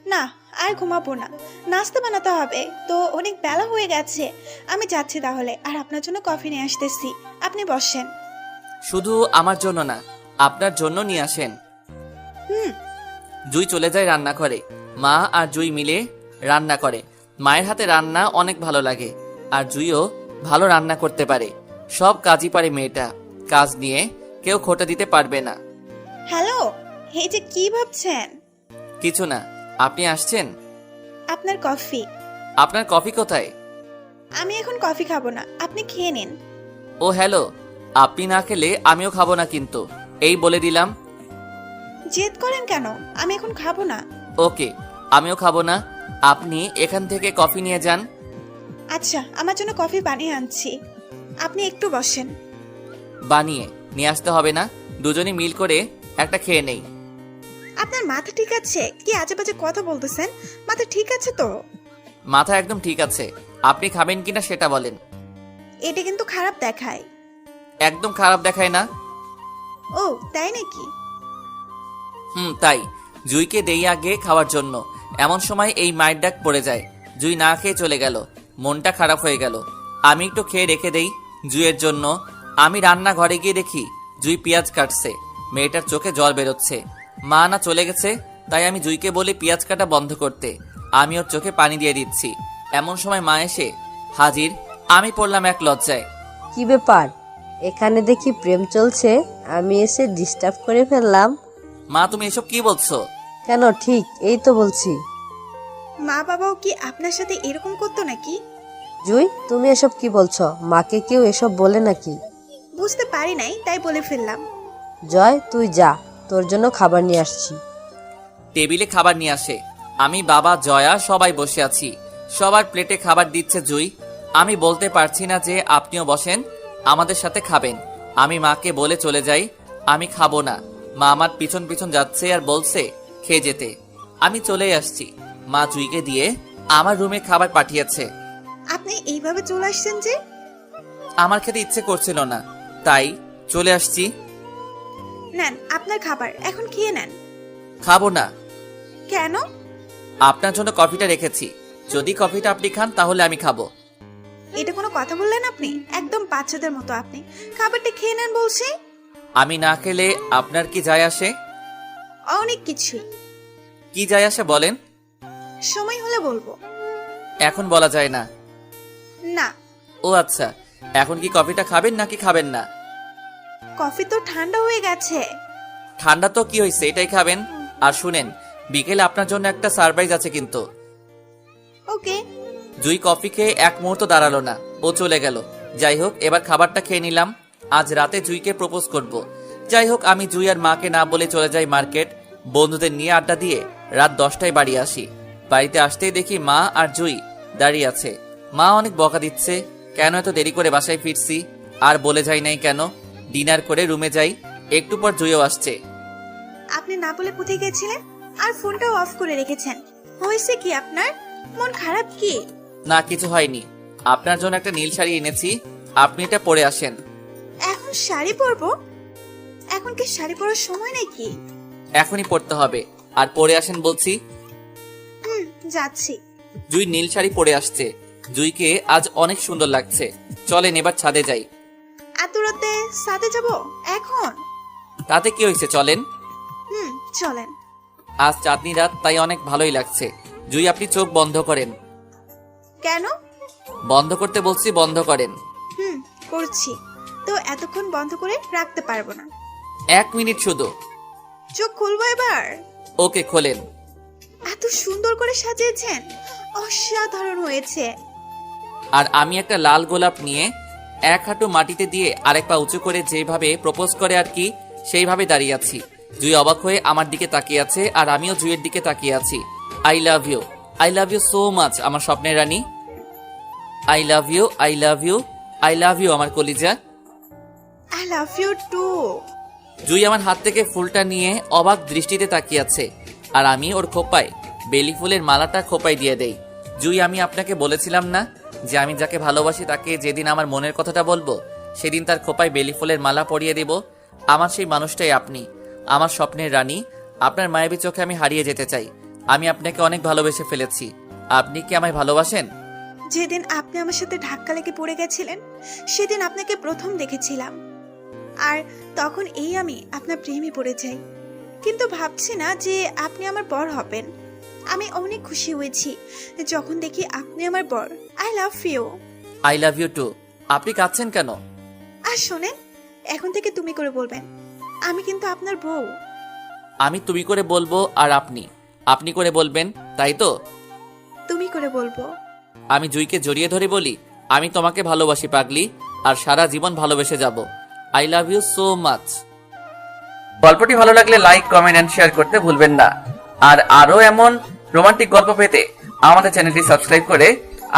না, আর ঘুমাবো না, নাস্তা বানাতে হবে তো, অনেক বেলা হয়ে গেছে। আমি যাচ্ছি তাহলে, আর আপনার জন্য কফি নিয়ে আসতেছি, আপনি বসেন। শুধু আমার জন্য না, আপনার জন্য নিয়ে আসেন। হুম। জুই চলে যায় রান্না করে। মা আর জুই মিলে রান্না করে। মায়ের হাতে রান্না অনেক ভালো লাগে, আর জুইও ভালো রান্না করতে পারে। সব কাজই পারে মেয়েটা। কাজ নিয়ে কেউ খোটা দিতে পারবে না। হ্যালো, এই যে কি ভাবছেন? কিছু না, আপনি আসছেন? আপনার কফি। আপনার কফি কোথায়? আমি এখন কফি খাবো না, আপনি খেয়ে নিন। ও হ্যালো, আপনি না খেলে আমিও খাবো না কিন্তু, এই বলে দিলাম। জেদ করেন কেন? আমি এখন খাবো না। ওকে, আমিও খাবো না। আপনি এখান থেকে কফি নিয়ে যান। আচ্ছা, আমার জন্য কফি বানিয়ে আনছি, আপনি একটু বসেন। বানিয়ে নিয়ে আসতে হবে না, দুজনে মিল করে একটা খেয়ে নেই। আপনার মাথা ঠিক আছে? কি আজে বাজে কথা বলতেছেন? মাথা ঠিক আছে তো? মাথা একদম ঠিক আছে। আপনি খাবেন কিনা সেটা বলেন। এটা কিন্তু খারাপ দেখায়। একদম খারাপ দেখায় না। ও তাই নাকি? তাই। জুইকে দেই আগে খাওয়ার জন্য। এমন সময় এই মায়ের ডাক পড়ে যায়। জুই না খেয়ে চলে গেল। মনটা খারাপ হয়ে গেল। আমি একটু খেয়ে রেখে দেই জুইয়ের জন্য। আমি রান্নাঘরে গিয়ে দেখি জুই পেঁয়াজ কাটছে। মেয়েটার চোখে জল বেরোচ্ছে। মা না চলে গেছে, তাই আমি জুইকে বলি পেঁয়াজ কাটা বন্ধ করতে। আমি ওর চোখে পানি দিয়ে দিচ্ছি। এমন সময় মা এসে হাজির। আমি পড়লাম এক লজ্জায়। কি ব্যাপার, এখানে দেখি প্রেম চলছে, আমি এসে ডিস্টার্ব করে ফেললাম। মা, তুমি এসব কি বলছো? কেন, ঠিক এই তো বলছি। মা বাবাও কি আপনার সাথে এরকম করতো নাকি? জুই, তুমি এসব কি বলছো? মাকে কেউ এসব বলে নাকি? বুঝতে পারি নাই, তাই বলে ফেললাম। জয়, তুই যা, তোর জন্য খাবার নিয়ে আসছি। টেবিলে খাবার নিয়ে আসে। আমি, বাবা, জয়া সবাই বসে আছি। সবার প্লেটে খাবার দিচ্ছে জুই। আমি বলতে পারছি না যে আপনিও বসেন, আমাদের সাথে খাবেন। আমি মাকে বলে চলে যাই আমি খাবো না। মা আমার পিছন পিছন যাচ্ছে আর বলছে খেয়ে যেতে। আমি চলেই আসছি। মা জুইকে দিয়ে আমার রুমে খাবার পাঠিয়েছে। আপনি এইভাবে চলে আসছেন যে? আমার খেতে ইচ্ছে করছিল না, তাই চলে আসছি। নেন আপনার খাবার, এখন খেয়ে নেন। খাবো না। কেন? আপনার জন্য কফিটা রেখেছি, যদি কফিটা আপনি খান তাহলে আমি খাবো। এটা কোনো কথা বললেন আপনি? একদম বাচ্চাদের মতো আপনি। খাবারটা খেয়ে নেন বলছি। আমি না খেলে আপনার কি যায় আসে? অনেক কিছুই। কি যায় আসে বলেন? সময় হলে বলবো। এখন বলা যায় না। না। ও আচ্ছা, এখন কি কফিটা খাবেন নাকি খাবেন না? কফি তো ঠান্ডা হয়ে গেছে। ঠান্ডা তো কি হয়েছে, এটাই খাবেন। আর শুনেন, বিকেলে আপনার জন্য একটা সারপ্রাইজ আছে কিন্তু। ওকে। জুই কফি খেয়ে এক মুহূর্ত দাঁড়ালো না, ও চলে গেল। যাই হোক, এবার খাবারটা খেয়ে নিলাম। আজ রাতে জুইকে প্রপোজ করব। যাই হোক, আমি জুই আর মাকে না বলে চলে যাই মার্কেট। বন্ধুদের নিয়ে আড্ডা দিয়ে রাত 10টায় বাড়ি আসি। বাড়িতে আসতেই দেখি মা আর জুই দাঁড়িয়ে আছে। মা অনেক বকা দিচ্ছে, কেন এত দেরি করে বাসায় ফিরছি, আর বলে যাই নাই কেন। ডিনার করে রুমে যাই, একটু পর জুইও আসছে। আপনি না বলে কোথায় গেছিলেন? আর ফোনটাও অফ করে রেখেছেন। হয়েছে কি আপনার? মন খারাপ কি? না, কিছু হয়নি। আপনার জন্য একটা নীল শাড়ি এনেছি, আপনি এটা পরে আসেন। এখন শাড়ি পরবো? এখন কি শাড়ি পরার সময় নাকি? এখনই পরতে হবে, আর পরে আসেন বলছি। যাচ্ছি। জুই নীল শাড়ি পরে আসছে। জুইকে আজ অনেক সুন্দর লাগছে। চলেন এবার ছাদে যাই। এত রাতে সাথে যাব এখন? তাতে কি হয়েছে, চলেন। চলেন। আজ চাঁদনি রাত, তাই অনেক ভালোই লাগছে। জুই, আপনি চোখ বন্ধ করেন। কেন? বন্ধ করতে বলছি, বন্ধ করেন। করছি তো, এতক্ষণ বন্ধ করে রাখতে পারবো না। 1 মিনিট শুধু। চোখ খুলবো এবার। ওকে, খোলেন। এত সুন্দর করে সাজিয়েছেন, অসাধারণ হয়েছে। আর আমি একটা লাল গোলাপ নিয়ে এক হাঁটু মাটিতে দিয়ে আরেক পা উঁচু করে যেভাবে প্রপোজ করে আর কি, সেইভাবে দাঁড়িয়ে আছি। জুই অবাক হয়ে আমার দিকে তাকিয়ে আছে, আর আমিও জুইয়ের দিকে তাকিয়ে আছি। I love you, I love you so much আমার স্বপ্নের রানী। I love you, I love you, I love you আমার কলিজা। I love you too. Jui আমার হাত থেকে ফুলটা নিয়ে অবাক দৃষ্টিতে তাকিয়ে আছে, আর আমি ওর খোপায় বেলি ফুলের মালাটা খোপায় দিয়ে দেই। জুই, আমি আপনাকে বলেছিলাম না যে আমি যাকে ভালোবাসি তাকে যেদিন আমার মনের কথাটা বলবো সেদিন তার খোপায় বেলি ফুলের মালা পরিয়ে দেব। আমার সেই মানুষটাই আপনি, আমার স্বপ্নের রানী। আপনার মায়াবী চোখে আমি হারিয়ে যেতে চাই। আমি আপনাকে অনেক ভালোবেসে ফেলেছি। আপনি কি আমায় ভালোবাসেন? যেদিন আপনি আমার সাথে ধাক্কা লেগে পড়ে গেছিলেন, সেদিন আপনাকে প্রথম দেখেছিলাম, আর তখন আমি আপনার প্রেমে পড়ে যাই। কিন্তু ভাবছি না যে আপনি আমার বর হবেন। আমি অনেক খুশি হয়েছি যখন দেখি আপনি আমার বর। I love you. I love you too. আপনি কাঁদছেন কেন? আর শোনেন, এখন থেকে তুমি করে বলবেন। আমি কিন্তু আপনার বউ। আমি তুমি করে বলবো, আর আপনি আপনি করে বলবেন, তাই তো? তুমি করে বলবো। আমি জুইকে জড়িয়ে ধরে বলি, আমি তোমাকে ভালোবাসি পাগলি, আর সারা জীবন ভালোবেসে যাব। I love you so much. গল্পটি ভালো লাগলে লাইক, কমেন্ট এন্ড শেয়ার করতে ভুলবেন না। আর আরো এমন রোমান্টিক গল্প পেতে আমাদের চ্যানেলটি সাবস্ক্রাইব করে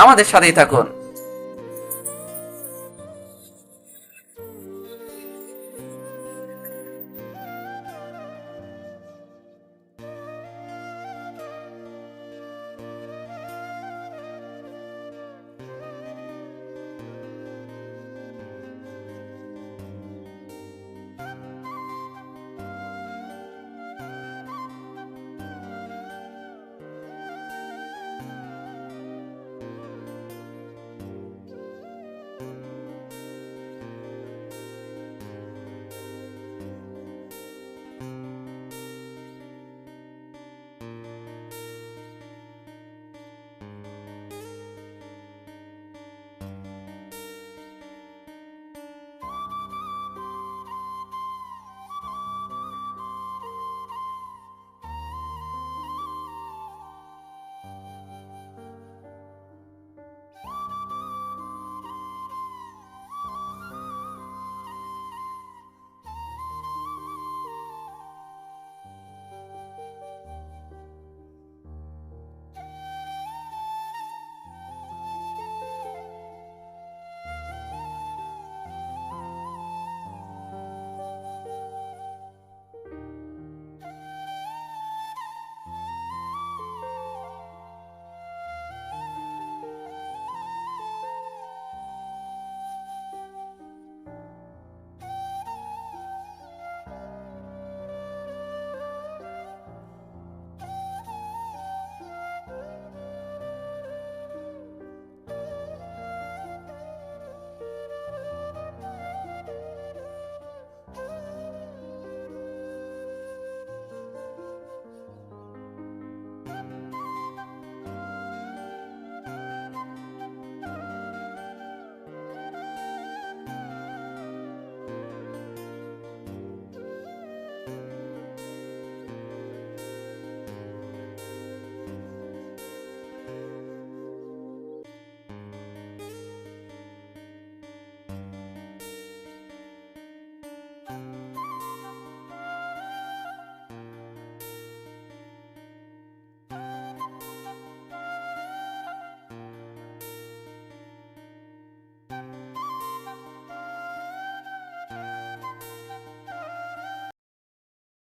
আমাদের সাথেই থাকুন।